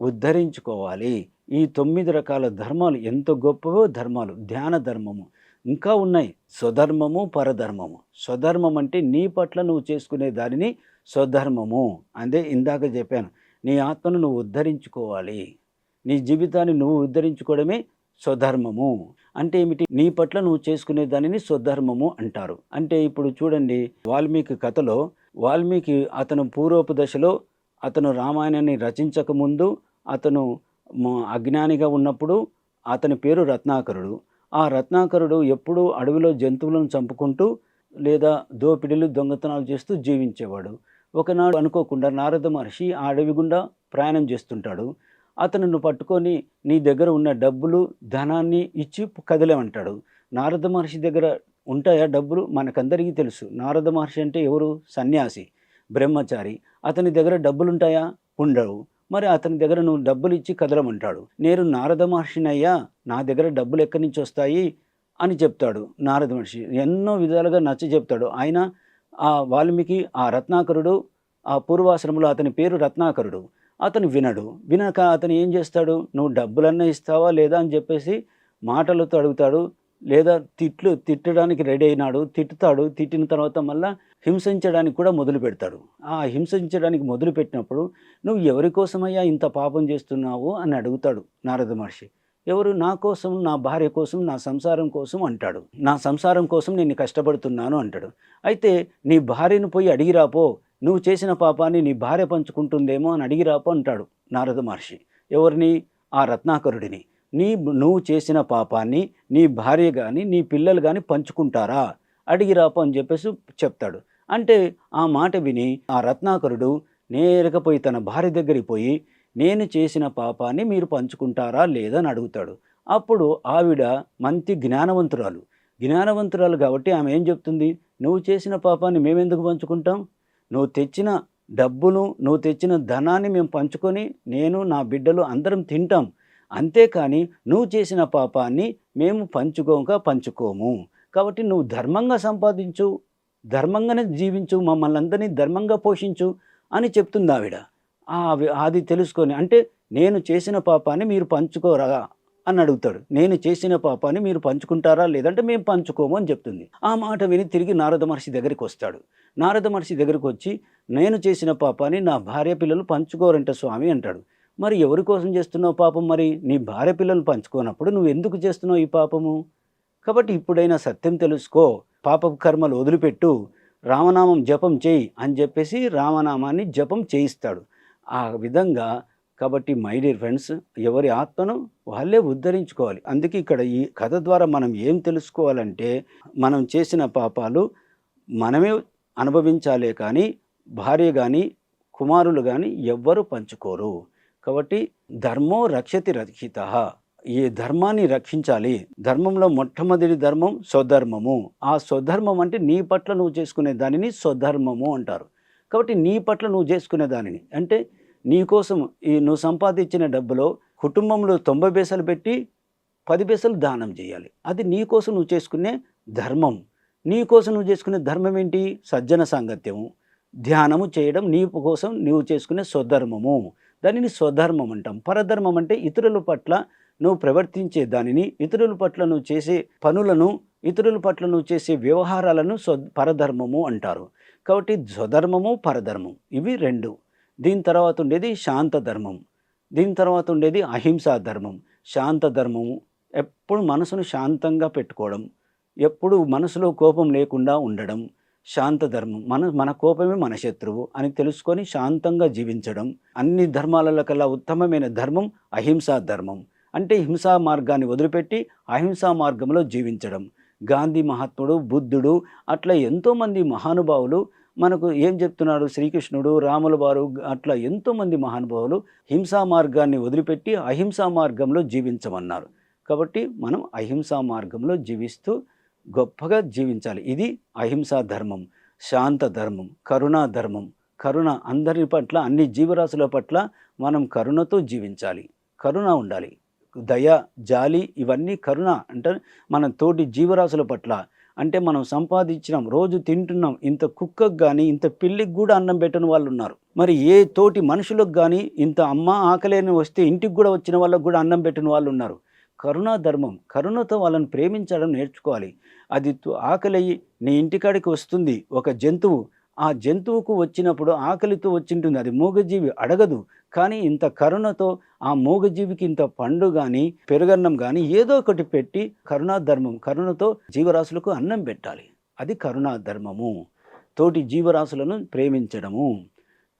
ఉద్ధరించుకోవాలి. ఈ 9 రకాల ధర్మాలు ఎంత గొప్పవో ధర్మాలు. ధ్యాన ధర్మము ఇంకా ఉన్నాయి. స్వధర్మము, పరధర్మము. స్వధర్మం అంటే నీ పట్ల నువ్వు చేసుకునే దానిని స్వధర్మము. అదే ఇందాక చెప్పాను, నీ ఆత్మను నువ్వు ఉద్ధరించుకోవాలి. నీ జీవితాన్ని నువ్వు ఉద్ధరించుకోవడమే స్వధర్మము. అంటే ఏమిటి? నీ పట్ల నువ్వు చేసుకునే దానిని స్వధర్మము అంటారు. అంటే ఇప్పుడు చూడండి, వాల్మీకి కథలో వాల్మీకి అతను పూర్వపు దశలో అతను రామాయణాన్ని రచించకముందు అతను అజ్ఞానిగా ఉన్నప్పుడు అతని పేరు రత్నాకరుడు. ఆ రత్నాకరుడు ఎప్పుడూ అడవిలో జంతువులను చంపుకుంటూ లేదా దోపిడీలు దొంగతనాలు చేస్తూ జీవించేవాడు. ఒకనాడు అనుకోకుండా నారద మహర్షి ఆ అడవి గుండా ప్రయాణం చేస్తుంటాడు. అతను పట్టుకొని నీ దగ్గర ఉన్న డబ్బులు ధనాన్ని ఇచ్చి కదిలేమంటాడు. నారద మహర్షి దగ్గర ఉంటాయా డబ్బులు? మనకందరికీ తెలుసు. నారద మహర్షి అంటే ఎవరు? సన్యాసి, బ్రహ్మచారి. అతని దగ్గర డబ్బులుంటాయా? ఉండవు. మరి అతని దగ్గర నువ్వు డబ్బులు ఇచ్చి కదలమంటాడు. నేను నారద మహర్షినయ్యా, నా దగ్గర డబ్బులు ఎక్కడి నుంచి వస్తాయి అని చెప్తాడు. నారద మహర్షి ఎన్నో విధాలుగా నచ్చ చెప్తాడు. ఆయన ఆ వాల్మీకి, ఆ రత్నాకరుడు, ఆ పూర్వాశ్రమంలో అతని పేరు రత్నాకరుడు. అతను వినక అతను ఏం చేస్తాడు? నువ్వు డబ్బులన్నా ఇస్తావా లేదా అని చెప్పేసి మాటలతో అడుగుతాడు. లేదా తిట్టడానికి రెడీ అయినాడు, తిట్టుతాడు. తిట్టిన తర్వాత మళ్ళీ హింసించడానికి కూడా మొదలు పెడతాడు. ఆ హింసించడానికి మొదలు పెట్టినప్పుడు నువ్వు ఎవరి కోసమయ్యా ఇంత పాపం చేస్తున్నావు అని అడుగుతాడు నారద మహర్షి. ఎవరు? నా కోసం, నా భార్య కోసం, నా సంసారం కోసం అంటాడు. నా సంసారం కోసం నేను కష్టపడుతున్నాను అంటాడు. అయితే నీ భార్యను పోయి అడిగిరాపో, నువ్వు చేసిన పాపాన్ని నీ భార్య పంచుకుంటుందేమో అని అడిగిరాపో అంటాడు నారద మహర్షి. ఎవరిని? ఆ రత్నాకరుడిని. నువ్వు చేసిన పాపాన్ని నీ భార్య గాని, నీ పిల్లలు గాని పంచుకుంటారా? అడిగి రాపో అని చెప్పేసి చెప్తాడు. అంటే ఆ మాట విని ఆ రత్నాకరుడు నేరుగా పోయి తన భార్య దగ్గరికి పోయి, నేను చేసిన పాపాన్ని మీరు పంచుకుంటారా లేదా అని అడుగుతాడు. అప్పుడు ఆవిడ మంచి జ్ఞానవంతురాలు. జ్ఞానవంతురాలు కాబట్టి ఆమె ఏం చెప్తుంది? నువ్వు చేసిన పాపాన్ని మేమెందుకు పంచుకుంటాం? నువ్వు తెచ్చిన డబ్బులు, నువ్వు తెచ్చిన ధనాన్ని మేము పంచుకొని నేను, నా బిడ్డలు అందరం తింటాం. అంతేకాని నువ్వు చేసిన పాపాన్ని మేము పంచుకోము. కాబట్టి నువ్వు ధర్మంగా సంపాదించు, ధర్మంగానే జీవించు, మమ్మల్ని అందరినీ ధర్మంగా పోషించు అని చెప్తుందావిడ. అది తెలుసుకొని అంటే నేను చేసిన పాపాన్ని మీరు పంచుకోరా అని అడుగుతాడు. నేను చేసిన పాపాన్ని మీరు పంచుకుంటారా? లేదంటే మేము పంచుకోము అని చెప్తుంది. ఆ మాట విని తిరిగి నారద మహర్షి దగ్గరికి వస్తాడు. నారద మహర్షి దగ్గరికి వచ్చి, నేను చేసిన పాపాన్ని నా భార్య పిల్లలు పంచుకోరంట స్వామి అంటాడు. మరి ఎవరి కోసం చేస్తున్నావు పాపం? మరి నీ భార్య పిల్లలు పంచుకోనప్పుడు నువ్వు ఎందుకు చేస్తున్నావు ఈ పాపము? కాబట్టి ఇప్పుడైనా సత్యం తెలుసుకో, పాపపు కర్మలు వదిలిపెట్టు, రామనామం జపం చేయి అని చెప్పేసి రామనామాన్ని జపం చేయిస్తాడు. ఆ విధంగా కాబట్టి మై డియర్ ఫ్రెండ్స్, ఎవరి ఆత్మను వాళ్ళే ఉద్ధరించుకోవాలి. అందుకే ఇక్కడ ఈ కథ ద్వారా మనం ఏం తెలుసుకోవాలంటే, మనం చేసిన పాపాలు మనమే అనుభవించాలే కానీ భార్య కానీ కుమారులు కానీ ఎవ్వరు పంచుకోరు. కాబట్టి ధర్మో రక్షతి రక్షిత, ఈ ధర్మాన్ని రక్షించాలి. ధర్మంలో మొట్టమొదటి ధర్మం స్వధర్మము. ఆ స్వధర్మం అంటే నీ పట్ల నువ్వు చేసుకునే దానిని స్వధర్మము అంటారు. కాబట్టి నీ పట్ల నువ్వు చేసుకునే దానిని అంటే నీకోసం నువ్వు సంపాదించిన డబ్బులో కుటుంబంలో 90 పైసలు పెట్టి 10 పైసలు దానం చేయాలి. అది నీకోసం నువ్వు చేసుకునే ధర్మం. నీకోసం నువ్వు చేసుకునే ధర్మం ఏంటి? సజ్జన సాంగత్యము, ధ్యానము చేయడం నీ కోసం నువ్వు చేసుకునే స్వధర్మము. దానిని స్వధర్మం అంటాం. పరధర్మం అంటే ఇతరుల పట్ల నువ్వు ప్రవర్తించే దానిని, ఇతరుల పట్ల నువ్వు చేసే పనులను, ఇతరుల పట్ల నువ్వు చేసే వ్యవహారాలను పరధర్మము అంటారు. కాబట్టి స్వధర్మము, పరధర్మం ఇవి రెండు. దీని తర్వాత ఉండేది శాంత ధర్మం. దీని తర్వాత ఉండేది అహింసా ధర్మం. శాంత ధర్మము ఎప్పుడు మనసును శాంతంగా పెట్టుకోవడం, ఎప్పుడు మనసులో కోపం లేకుండా ఉండడం. శాంత ధర్మం మన కోపమే మన శత్రువు అని తెలుసుకొని శాంతంగా జీవించడం. అన్ని ధర్మాలలో కల్లా ఉత్తమమైన ధర్మం అహింసా ధర్మం. అంటే హింసా మార్గాన్ని వదిలిపెట్టి అహింసా మార్గంలో జీవించడం. గాంధీ మహాత్ముడు, బుద్ధుడు అట్లా ఎంతోమంది మహానుభావులు మనకు ఏం చెప్తున్నాడు? శ్రీకృష్ణుడు, రాముల వారు అట్లా ఎంతోమంది మహానుభావులు హింసా మార్గాన్ని వదిలిపెట్టి అహింసా మార్గంలో జీవించమన్నారు. కాబట్టి మనం అహింసా మార్గంలో జీవిస్తూ గొప్పగా జీవించాలి. ఇది అహింసా ధర్మం. శాంత ధర్మం, కరుణా ధర్మం. కరుణ అందరి పట్ల, అన్ని జీవరాశుల పట్ల మనం కరుణతో జీవించాలి. కరుణ ఉండాలి. దయ, జాలి ఇవన్నీ కరుణ అంటే మన తోటి జీవరాశుల పట్ల. అంటే మనం సంపాదించినాం, రోజు తింటున్నాం, ఇంత కుక్కకు కానీ ఇంత పిల్లికి కూడా అన్నం పెట్టని వాళ్ళు ఉన్నారు. మరి ఏ తోటి మనుషులకు కానీ ఇంత అమ్మ ఆకలేని వస్తే ఇంటికి కూడా వచ్చిన వాళ్ళకు కూడా అన్నం పెట్టిన వాళ్ళు ఉన్నారు. కరుణా ధర్మం, కరుణతో వాళ్ళని ప్రేమించడం నేర్చుకోవాలి. అది ఆకలి నీ ఇంటికాడికి వస్తుంది ఒక జంతువు, ఆ జంతువుకు వచ్చినప్పుడు ఆకలితో వచ్చింటుంది, అది మూగజీవి అడగదు. కానీ ఇంత కరుణతో ఆ మూగజీవికి ఇంత పండు కానీ పెరుగన్నం కానీ ఏదో ఒకటి పెట్టి కరుణా ధర్మం, కరుణతో జీవరాశులకు అన్నం పెట్టాలి. అది కరుణా ధర్మము. తోటి జీవరాశులను ప్రేమించడము.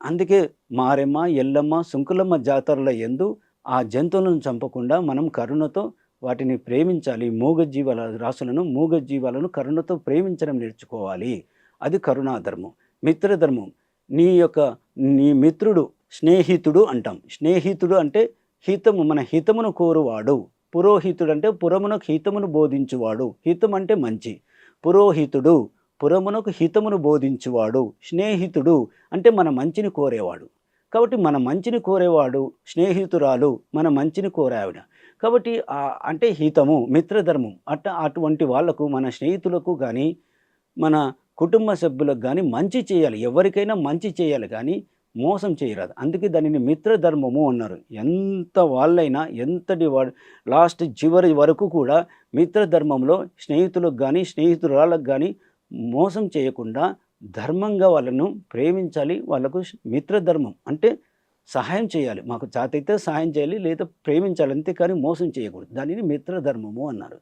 అందుకే మారెమ్మ, ఎల్లమ్మ, సుంకులమ్మ జాతరల యందు ఆ జంతువులను చంపకుండా మనం కరుణతో వాటిని ప్రేమించాలి. మూగజీవాలను కరుణతో ప్రేమించడం నేర్చుకోవాలి. అది కరుణాధర్మం. మిత్రధర్మం, నీ మిత్రుడు స్నేహితుడు అంటాం. స్నేహితుడు అంటే హితము, మన హితమును కోరువాడు. పురోహితుడు అంటే పురమునకు హితమును బోధించువాడు. హితం అంటే మంచి. పురోహితుడు పురమునకు హితమును బోధించువాడు. స్నేహితుడు అంటే మన మంచిని కోరేవాడు. కాబట్టి మన మంచిని కోరేవాడు స్నేహితురాలు, మన మంచిని కోరావిడ. కాబట్టి అంటే హితము, మిత్రధర్మం. అటువంటి వాళ్లకు, మన స్నేహితులకు కానీ మన కుటుంబ సభ్యులకు కానీ మంచి చేయాలి. ఎవరికైనా మంచి చేయాలి కానీ మోసం చేయరాదు. అందుకే దానిని మిత్రధర్మము అన్నారు. ఎంత వాళ్ళైనా, ఎంతటి వాడు లాస్ట్ చివరి వరకు కూడా మిత్రధర్మంలో స్నేహితులకు కానీ స్నేహితురాళ్ళకు కానీ మోసం చేయకుండా ధర్మంగా వాళ్ళను ప్రేమించాలి. వాళ్ళకు మిత్రధర్మం అంటే సహాయం చేయాలి. మాకు చేతైతే సహాయం చేయాలి, లేదా ప్రేమించాలి, అంతేకాని మోసం చేయకూడదు. దానిని మిత్రధర్మము అన్నారు.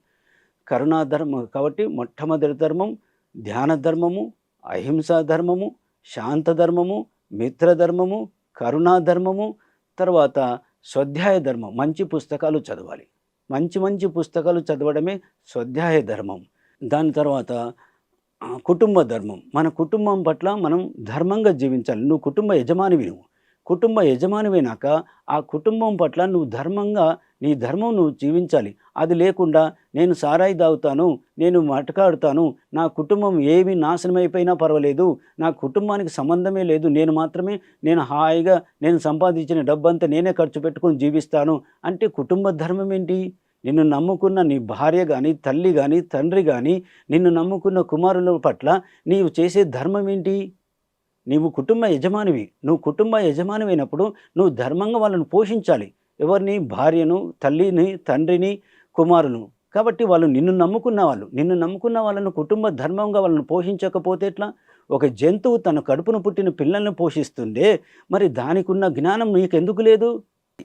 కరుణాధర్మం. కాబట్టి మొట్టమొదటి ధర్మం ధ్యాన ధర్మము, అహింసా ధర్మము, శాంత ధర్మము, మిత్రధర్మము, కరుణాధర్మము. తర్వాత స్వాధ్యాయ ధర్మం, మంచి పుస్తకాలు చదవాలి. మంచి మంచి పుస్తకాలు చదవడమే స్వాధ్యాయ ధర్మం. దాని తర్వాత కుటుంబ ధర్మం. మన కుటుంబం పట్ల మనం ధర్మంగా జీవించాలి. నువ్వు కుటుంబ యజమానివి నువ్వు. కుటుంబ యజమానివైనాక ఆ కుటుంబం పట్ల నువ్వు ధర్మంగా నీ ధర్మం నువ్వు జీవించాలి. అది లేకుండా నేను సారాయి తాగుతాను, నేను మటకాడుతాను, నా కుటుంబం ఏమి నాశనమైపోయినా పర్వాలేదు, నా కుటుంబానికి సంబంధమే లేదు, నేను హాయిగా నేను సంపాదించిన డబ్బంతా నేనే ఖర్చు పెట్టుకొని జీవిస్తాను అంటే కుటుంబ ధర్మం ఏంటి? నిన్ను నమ్ముకున్న నీ భార్య గాని, తల్లి గాని, తండ్రి గాని, నిన్ను నమ్ముకున్న కుమారుల పట్ల నీవు చేసే ధర్మం ఏంటి? నీవు కుటుంబ యజమానివి. నువ్వు కుటుంబ యజమానివైనప్పుడు నువ్వు ధర్మంగా వాళ్ళని పోషించాలి. ఎవరిని? భార్యను, తల్లిని, తండ్రిని, కుమారులను. కాబట్టి వాళ్ళు నిన్ను నమ్ముకున్న వాళ్ళను కుటుంబ ధర్మంగా వాళ్ళని పోషించకపోతే ఎట్లా? ఒక జంతువు తన కడుపున పుట్టిన పిల్లల్ని పోషిస్తుందే, మరి దానికున్న జ్ఞానం నీకెందుకు లేదు?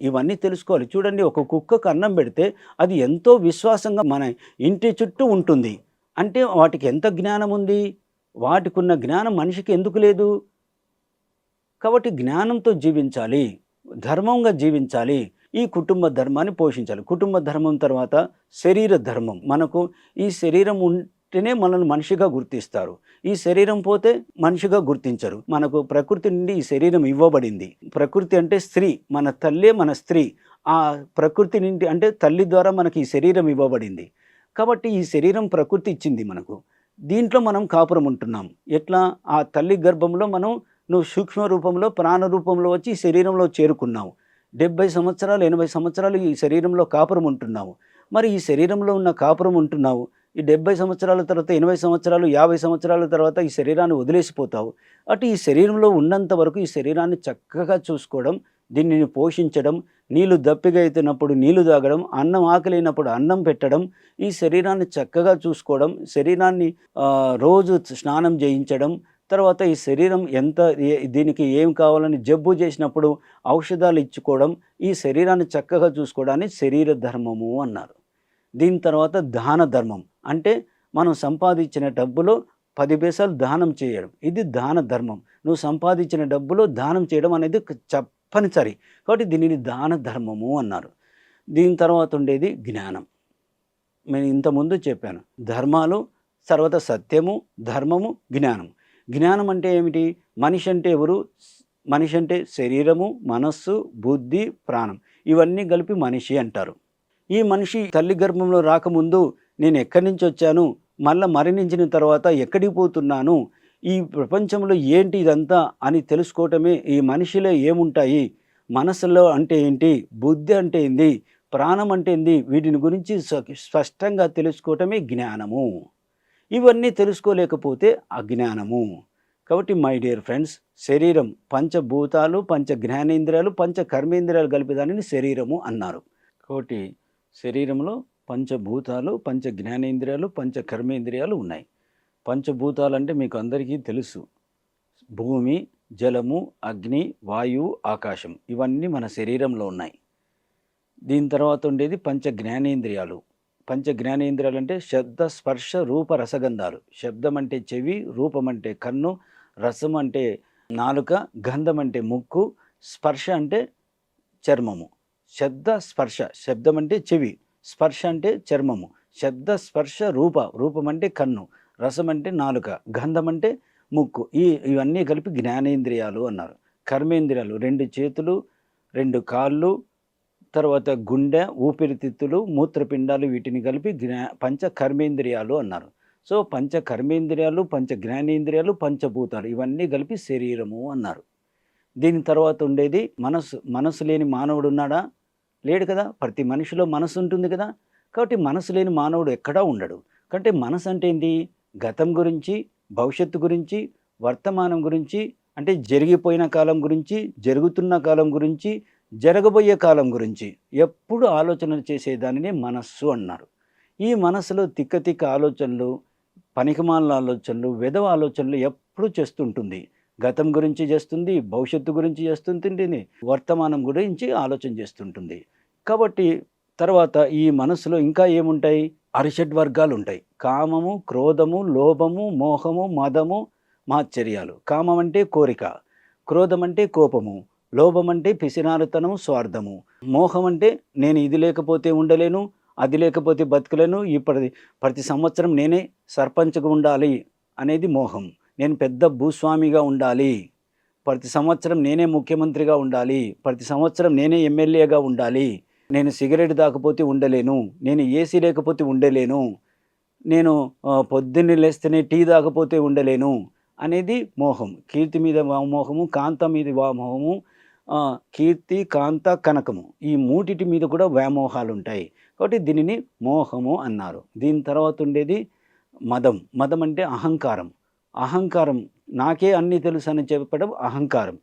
ఇవన్నీ తెలుసుకోవాలి. చూడండి, ఒక కుక్కకు అన్నం పెడితే అది ఎంతో విశ్వాసంగా మన ఇంటి చుట్టూ ఉంటుంది. అంటే వాటికి ఎంత జ్ఞానం ఉంది? వాటికున్న జ్ఞానం మనిషికి ఎందుకు లేదు? కాబట్టి జ్ఞానంతో జీవించాలి, ధర్మంగా జీవించాలి, ఈ కుటుంబ ధర్మాన్ని పోషించాలి. కుటుంబ ధర్మం తర్వాత శరీర ధర్మం. మనకు ఈ శరీరం ఉంటేనే మనల్ని మనిషిగా గుర్తిస్తారు. ఈ శరీరం పోతే మనిషిగా గుర్తించరు. మనకు ప్రకృతి నుండి ఈ శరీరం ఇవ్వబడింది. ప్రకృతి అంటే స్త్రీ, మన తల్లే మన స్త్రీ. ఆ ప్రకృతి నుండి అంటే తల్లి ద్వారా మనకి ఈ శరీరం ఇవ్వబడింది. కాబట్టి ఈ శరీరం ప్రకృతి ఇచ్చింది మనకు. దీంట్లో మనం కాపురం ఉంటున్నాం. ఎట్లా? ఆ తల్లి గర్భంలో నువ్వు సూక్ష్మ రూపంలో ప్రాణ రూపంలో వచ్చి ఈ శరీరంలో చేరుకున్నావు. 70 సంవత్సరాలు 80 సంవత్సరాలు ఈ శరీరంలో కాపురం ఉంటున్నావు. మరి ఈ శరీరంలో ఉన్న కాపురం ఉంటున్నావు, ఈ 70 సంవత్సరాల తర్వాత 80 సంవత్సరాలు 50 సంవత్సరాల తర్వాత ఈ శరీరాన్ని వదిలేసిపోతావు. అటు ఈ శరీరంలో ఉన్నంత వరకు ఈ శరీరాన్ని చక్కగా చూసుకోవడం, దీనిని పోషించడం, నీళ్లు దప్పిగా అవుతున్నప్పుడు నీళ్లు తాగడం, అన్నం ఆకలినప్పుడు అన్నం పెట్టడం, ఈ శరీరాన్ని చక్కగా చూసుకోవడం, శరీరాన్ని రోజు స్నానం చేయించడం, తర్వాత ఈ శరీరం దీనికి ఏం కావాలని జబ్బు చేసినప్పుడు ఔషధాలు ఇచ్చుకోవడం, ఈ శరీరాన్ని చక్కగా చూసుకోవడాన్ని శరీర ధర్మము అన్నారు. దీని తర్వాత దాన ధర్మం. అంటే మనం సంపాదించిన డబ్బులో 10 పైసలు దానం చేయడం, ఇది దాన ధర్మం. నువ్వు సంపాదించిన డబ్బులో దానం చేయడం అనేది తప్పనిసరి. కాబట్టి దీనిని దాన ధర్మము అన్నారు. దీని తర్వాత ఉండేది జ్ఞానం. నేను ఇంతకుముందు చెప్పాను, ధర్మాలు, తర్వాత సత్యము, ధర్మము, జ్ఞానం. జ్ఞానం అంటే ఏమిటి? మనిషి అంటే ఎవరు? మనిషి అంటే శరీరము, మనస్సు, బుద్ధి, ప్రాణం, ఇవన్నీ కలిపి మనిషి అంటారు. ఈ మనిషి తల్లి గర్భంలో రాకముందు నేను ఎక్కడి నుంచి వచ్చాను, మళ్ళీ మరణించిన తర్వాత ఎక్కడికి పోతున్నాను, ఈ ప్రపంచంలో ఏంటి ఇదంతా అని తెలుసుకోవటమే. ఈ మనిషిలో ఏముంటాయి, మనసులో అంటే ఏంటి, బుద్ధి అంటే ఏంది, ప్రాణం అంటే ఏంది, వీటిని గురించి స్పష్టంగా తెలుసుకోవటమే జ్ఞానము. ఇవన్నీ తెలుసుకోలేకపోతే అజ్ఞానము. కాబట్టి మై డియర్ ఫ్రెండ్స్, శరీరం పంచభూతాలు, పంచ జ్ఞానేంద్రియాలు, పంచ కర్మేంద్రియాలు కలిపి దానిని శరీరము అన్నారు. కాబట్టి శరీరంలో పంచభూతాలు, పంచ జ్ఞానేంద్రియాలు, పంచ కర్మేంద్రియాలు ఉన్నాయి. పంచభూతాలు అంటే మీకు అందరికీ తెలుసు, భూమి, జలము, అగ్ని, వాయువు, ఆకాశం, ఇవన్నీ మన శరీరంలో ఉన్నాయి. దీని తర్వాత ఉండేది పంచ జ్ఞానేంద్రియాలు. పంచ జ్ఞానేంద్రియాలు అంటే శబ్ద, స్పర్శ, రూప, రసగంధాలు. శబ్దం అంటే చెవి, రూపం అంటే కన్ను, రసం అంటే నాలుక, గంధం అంటే ముక్కు, స్పర్శ అంటే చర్మము. శబ్దం అంటే చెవి, స్పర్శ అంటే చర్మము, శబ్ద, స్పర్శ, రూపం అంటే కన్ను, రసం అంటే నాలుక, గంధం అంటే ముక్కు. ఇవన్నీ కలిపి జ్ఞానేంద్రియాలు అన్నారు. కర్మేంద్రియాలు 2 చేతులు, 2 కాళ్ళు, తర్వాత గుండె, ఊపిరితిత్తులు, మూత్రపిండాలు, వీటిని కలిపి పంచ కర్మేంద్రియాలు అన్నారు. సో పంచ కర్మేంద్రియాలు, పంచ జ్ఞానేంద్రియాలు, పంచభూతాలు, ఇవన్నీ కలిపి శరీరము అన్నారు. దీని తర్వాత ఉండేది మనసు. మనసు లేని మానవుడు ఉన్నాడా? లేడు కదా. ప్రతి మనిషిలో మనసు ఉంటుంది కదా. కాబట్టి మనసు లేని మానవుడు ఎక్కడా ఉండడు. కాబట్టి మనసు అంటే ఏంటి? గతం గురించి, భవిష్యత్తు గురించి, వర్తమానం గురించి, అంటే జరిగిపోయిన కాలం గురించి, జరుగుతున్న కాలం గురించి, జరగబోయే కాలం గురించి ఎప్పుడు ఆలోచనలు చేసేదానిని మనస్సు అన్నారు. ఈ మనసులో తిక్క ఆలోచనలు, పనికిమాలిన ఆలోచనలు, వెధవ ఆలోచనలు ఎప్పుడు చేస్తుంటుంది. గతం గురించి చేస్తుంది, భవిష్యత్తు గురించి చేస్తుంటుంది, వర్తమానం గురించి ఆలోచన చేస్తుంటుంది. కాబట్టి తర్వాత ఈ మనసులో ఇంకా ఏముంటాయి? అరిషడ్ వర్గాలు ఉంటాయి. కామము, క్రోధము, లోభము, మోహము, మదము, మాత్సర్యాలు. కామం అంటే కోరిక, క్రోధం అంటే కోపము, లోభం అంటే పిసినారుతనం, స్వార్థము, మోహం అంటే నేను ఇది లేకపోతే ఉండలేను, అది లేకపోతే బతకలేను. ప్రతి సంవత్సరం నేనే సర్పంచ్‌గా ఉండాలి అనేది మోహం. నేను పెద్ద భూస్వామిగా ఉండాలి. ప్రతి సంవత్సరం నేనే ముఖ్యమంత్రిగా ఉండాలి. ప్రతి సంవత్సరం నేనే ఎమ్మెల్యేగా ఉండాలి. నేను సిగరెట్ తాగకపోతే ఉండలేను. నేను ఏసీ లేకపోతే ఉండలేను. నేను పొద్దున్నే లేస్తేనే టీ తాగకపోతే ఉండలేను అనేది మోహం. కీర్తి మీద వ్యామోహము, కాంత మీద వ్యామోహము, కీర్తి, కాంత, కనకము ఈ మూడిటి మీద కూడా వ్యామోహాలుంటాయి. కాబట్టి దీనిని మోహము అన్నారు. దీని తర్వాత ఉండేది మదం. మదం అంటే అహంకారం. అహంకారం నాకే అన్నీ తెలుసని చెప్పడం అహంకారం.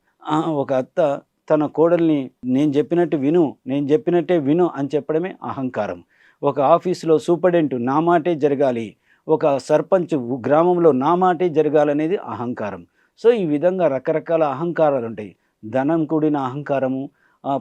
ఒక అత్త తన కోడల్ని నేను చెప్పినట్టు విను, నేను చెప్పినట్టే విను అని చెప్పడమే అహంకారం. ఒక ఆఫీస్‌లో సూపరింటెండెంట్ నా మాటే జరగాలి. ఒక సర్పంచ్ గ్రామంలో నా మాటే జరగాలనేది అహంకారం. సో, ఈ విధంగా రకరకాల అహంకారాలుంటాయి. ధనం కూడిన అహంకారము,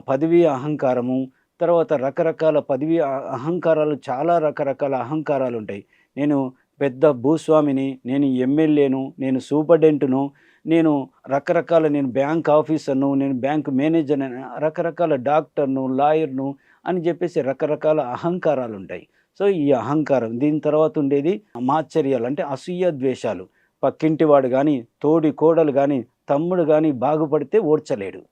పదవి అహంకారము, తర్వాత రకరకాల పదవి అహంకారాలు చాలా రకరకాల అహంకారాలుంటాయి. నేను పెద్ద భూస్వామిని, నేను ఎమ్మెల్యేను, నేను సూపరింటెండెంట్‌ను, నేను బ్యాంక్ ఆఫీసర్‌ను, నేను బ్యాంక్ మేనేజర్‌నని, రకరకాల డాక్టర్‌ను, లాయర్‌ను అని చెప్పేసి రకరకాల అహంకారాలుంటాయి. సో, ఈ అహంకారం. దీని తర్వాత ఉండేది మాత్సర్యాలు అంటే అసూయ, ద్వేషాలు. పక్కింటివాడు గాని, తోడి కోడలు గాని, తమ్ముడు గాని బాగుపడితే ఓర్చలేడు.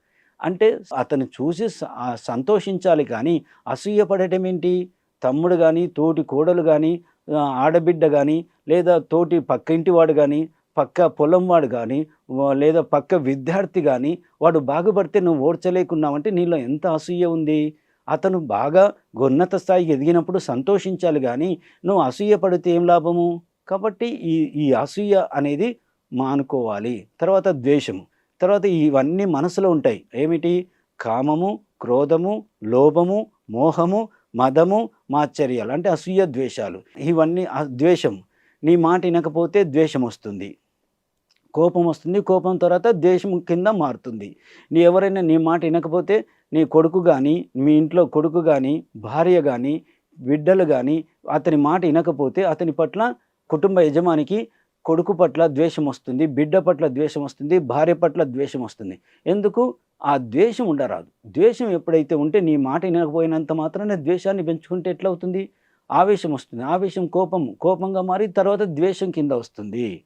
అంటే అతను చూసి సంతోషించాలి కానీ అసూయ పడటం ఏంటి? తమ్ముడు గాని, తోటి కోడలు గాని, ఆడబిడ్డ గాని, లేదా తోటి పక్కింటి వాడు గాని, పక్క పొలం వాడు గాని, లేదా పక్క విద్యార్థి గాని, వాడు బాగుపడితే నువ్వు ఓర్చలేకున్నావంటే నీలో ఎంత అసూయ ఉంది? అతను బాగా ఉన్నత స్థాయికి ఎదిగినప్పుడు సంతోషించాలి గానీ, నువ్వు అసూయ పడితే ఏం లాభము? కాబట్టి ఈ ఈ అసూయ అనేది మానుకోవాలి. తర్వాత ద్వేషము. తర్వాత ఇవన్నీ మనసులో ఉంటాయి. ఏమిటి? కామము, క్రోధము, లోభము, మోహము, మదము, మాత్సర్యాలు అంటే అసూయ, ద్వేషాలు. ఇవన్నీ ద్వేషం. నీ మాట ఇనకపోతే ద్వేషమొస్తుంది. కోపమొస్తుంది. కోపం తర్వాత ద్వేషం కింద మారుతుంది. ఎవరైనా నీ మాట ఇనకపోతే నీ కొడుకు గానీ, మీ ఇంట్లో కొడుకు గానీ, భార్య గానీ, బిడ్డలు గానీ అతని మాట ఇనకపోతే అతని పట్ల కుటుంబ యజమానికి కొడుకు పట్ల ద్వేషమొస్తుంది. బిడ్డ పట్ల ద్వేషమొస్తుంది. భార్య పట్ల ద్వేషమొస్తుంది. ఎందుకు? ఆ ద్వేషం ఉండరాదు. ద్వేషం ఎప్పుడైతే ఉంటే నీ మాట ఇనకపోయినంత మాత్రాన ద్వేషాన్ని పెంచుకుంటే ఎట్లవుతుంది? ఆవేశమొస్తుంది. ఆవేశం కోపంగా మారి తర్వాత ద్వేషం కింద వస్తుంది.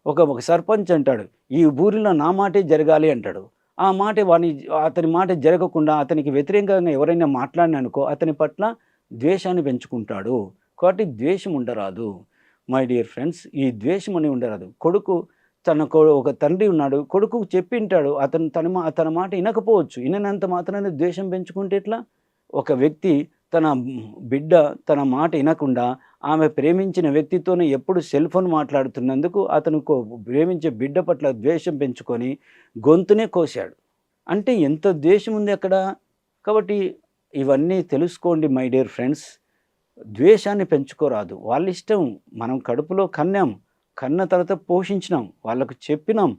ఒక సర్పంచ్ అంటాడు, "ఈ ఊరిలో నా మాటే జరగాలి" అంటాడు. ఆ మాట అతని మాట జరగకుండా అతనికి వ్యతిరేకంగా ఎవరైనా మాట్లాడిననుకో అతని పట్ల ద్వేషాన్ని పెంచుకుంటాడు. కాబట్టి ద్వేషం ఉండరాదు. మై డియర్ ఫ్రెండ్స్, ఈ ద్వేషం అని ఉండరాదు. ఒక తండ్రి ఉన్నాడు. కొడుకుకు చెప్పింటాడు. అతను తన మాట ఇనకపోవచ్చు. ఇననంత మాత్రాన ద్వేషం పెంచుకుంటే ఎట్లా? ఒక వ్యక్తి తన బిడ్డ తన మాట ఇనకుండా ఆమె ప్రేమించిన వ్యక్తితోనే ఎప్పుడు సెల్ ఫోన్ మాట్లాడుతున్నందుకు అతను ప్రేమించే బిడ్డ పట్ల ద్వేషం పెంచుకొని గొంతునే కోశాడు. అంటే ఎంత ద్వేషం ఉంది అక్కడ. కాబట్టి ఇవన్నీ తెలుసుకోండి మై డియర్ ఫ్రెండ్స్. ద్వేషాన్ని పెంచుకోరాదు. వాళ్ళిష్టం. మనం కడుపులో కన్నాం. కన్న తర్వాత పోషించినాం. వాళ్ళకు చెప్పినాం.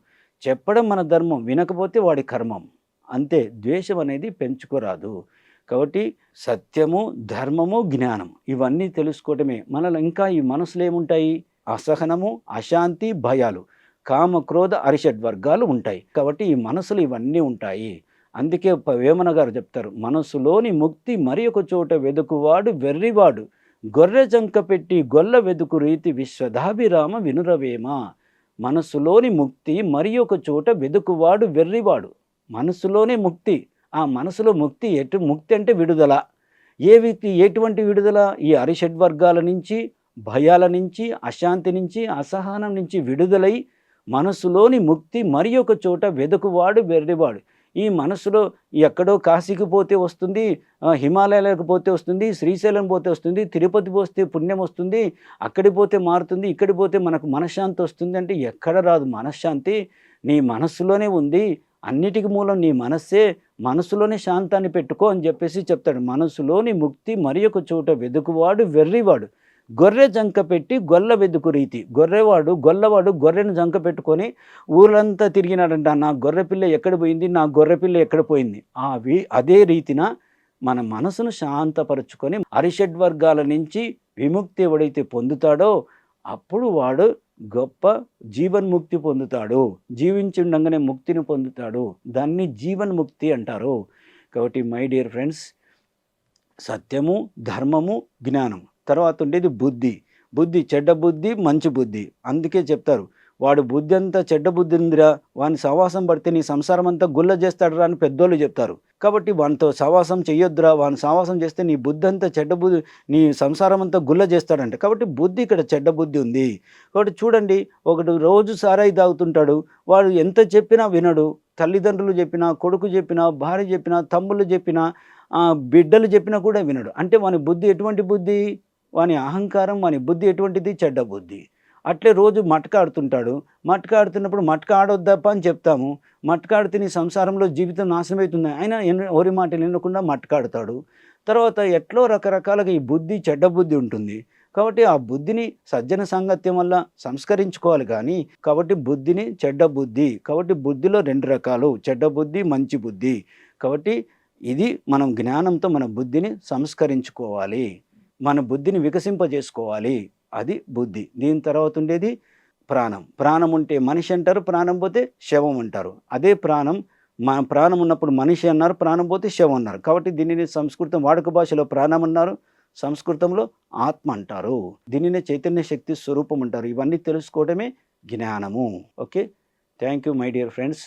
చెప్పడం మన ధర్మం. వినకపోతే వాడి కర్మం. అంతే. ద్వేషం అనేది పెంచుకోరాదు. కాబట్టి సత్యము, ధర్మము, జ్ఞానం ఇవన్నీ తెలుసుకోవటమే. మనలో ఇంకా ఈ మనసులో ఏముంటాయి? అసహనము, అశాంతి, భయాలు, కామ, క్రోధ, అరిషడ్వర్గాలు ఉంటాయి. కాబట్టి ఈ మనసులో ఇవన్నీ ఉంటాయి. అందుకే వేమన గారు చెప్తారు, మనసులోని ముక్తి మరి ఒక చోట వెదుకువాడు వెర్రివాడు, గొర్రె జంక పెట్టి గొల్ల వెదుకు రీతి విశ్వదాభిరామ వినురవేమ. మనసులోని ముక్తి మరి ఒక చోట వెదుకువాడు వెర్రివాడు. మనసులోనే ముక్తి. ఆ మనసులో ముక్తి అంటే విడుదల. ఎటువంటి విడుదల? ఈ అరిషడ్వర్గాల నుంచి, భయాల నుంచి, అశాంతి నుంచి, అసహనం నుంచి విడుదలై మనసులోని ముక్తి మరి ఒక చోట వెదుకువాడు వెర్రివాడు. ఈ మనసులో ఎక్కడో కాశీకి పోతే వస్తుంది, హిమాలయాలకు పోతే వస్తుంది, శ్రీశైలం పోతే వస్తుంది, తిరుపతి పోతే పుణ్యం వస్తుంది, అక్కడికి పోతే మారుతుంది, ఇక్కడికి పోతే మనకు మనశ్శాంతి వస్తుంది అంటే ఎక్కడ రాదు మనశ్శాంతి. నీ మనస్సులోనే ఉంది. అన్నిటికి మూలం నీ మనస్సే. మనసులోనే శాంతాన్ని పెట్టుకో అని చెప్పేసి చెప్తాడు. మనసులోని ముక్తి మరి ఒక చోట వెదుకువాడు వెర్రివాడు, గొర్రె జంక పెట్టి గొల్ల వెదుకు రీతి. గొల్లవాడు గొర్రెను జంక పెట్టుకొని ఊరంతా తిరిగినాడంట. నా గొర్రెపిల్ల ఎక్కడ పోయింది, నా గొర్రెపిల్ల ఎక్కడ పోయింది. అదే రీతిన మన మనసును శాంతపరుచుకొని అరిషడ్వర్గాల నుంచి విముక్తి ఎవడైతే పొందుతాడో అప్పుడు వాడు గొప్ప జీవన్ముక్తి పొందుతాడు. జీవించుండగానే ముక్తిని పొందుతాడు. దాన్ని జీవన్ముక్తి అంటారు. కాబట్టి మై డియర్ ఫ్రెండ్స్, సత్యము, ధర్మము, జ్ఞానం. తర్వాత ఉండేది బుద్ధి. బుద్ధి చెడ్డ బుద్ధి, మంచి బుద్ధి. అందుకే చెప్తారు, వాడు బుద్ధి అంతా చెడ్డ బుద్ధి ఉందిరా, వాని సహవాసం పడితే నీ సంసారం అంతా గుల్ల చేస్తాడురా అని పెద్దోళ్ళు చెప్తారు. కాబట్టి వానితో సహవాసం చెయ్యొద్దురా, వాని సహవాసం చేస్తే నీ బుద్ధి అంతా చెడ్డ బుద్ధి, నీ సంసారం అంతా గుల్ల చేస్తాడంట. కాబట్టి బుద్ధి ఇక్కడ చెడ్డ బుద్ధి ఉంది. కాబట్టి చూడండి, ఒకడు రోజు సారాయి తాగుతుంటాడు, వాడు ఎంత చెప్పినా వినడు. తల్లిదండ్రులు చెప్పినా, కొడుకు చెప్పినా, భార్య చెప్పినా, తమ్ముళ్ళు చెప్పినా, బిడ్డలు చెప్పినా కూడా వినడు. అంటే వాని బుద్ధి ఎటువంటి బుద్ధి? వాని అహంకారం, వాని బుద్ధి ఎటువంటిది? చెడ్డ బుద్ధి. అట్లే రోజు మటక ఆడుతుంటాడు. మటక ఆడుతున్నప్పుడు మటక ఆడొద్దప్పా అని చెప్తాము. మటక ఆడితే నీ సంసారంలో జీవితం నాశనమవుతుంది. అయినా ఎవరి మాటలు వినకుండా మటక ఆడతాడు. తర్వాత ఎట్లో రకరకాలుగా ఈ బుద్ధి చెడ్డ బుద్ధి ఉంటుంది. కాబట్టి ఆ బుద్ధిని సజ్జన సాంగత్యం వల్ల సంస్కరించుకోవాలి కానీ, కాబట్టి బుద్ధిని చెడ్డ బుద్ధి. కాబట్టి బుద్ధిలో 2 రకాలు, చెడ్డ బుద్ధి, మంచి బుద్ధి. కాబట్టి ఇది మనం జ్ఞానంతో మన బుద్ధిని సంస్కరించుకోవాలి. మన బుద్ధిని వికసింపజేసుకోవాలి. అది బుద్ధి. దీని తర్వాత ఉండేది ప్రాణం. ప్రాణం ఉంటే మనిషి అంటారు, ప్రాణం పోతే శవం అంటారు. అదే ప్రాణం, మన ప్రాణం ఉన్నప్పుడు మనిషి అన్నారు, ప్రాణం పోతే శవం అన్నారు. కాబట్టి దీనిని సంస్కృతం వాడుక భాషలో ప్రాణం అన్నారు, సంస్కృతంలో ఆత్మ అంటారు. దీనినే చైతన్య శక్తి స్వరూపం అంటారు. ఇవన్నీ తెలుసుకోవడమే జ్ఞానము. Okay, thank you my dear friends.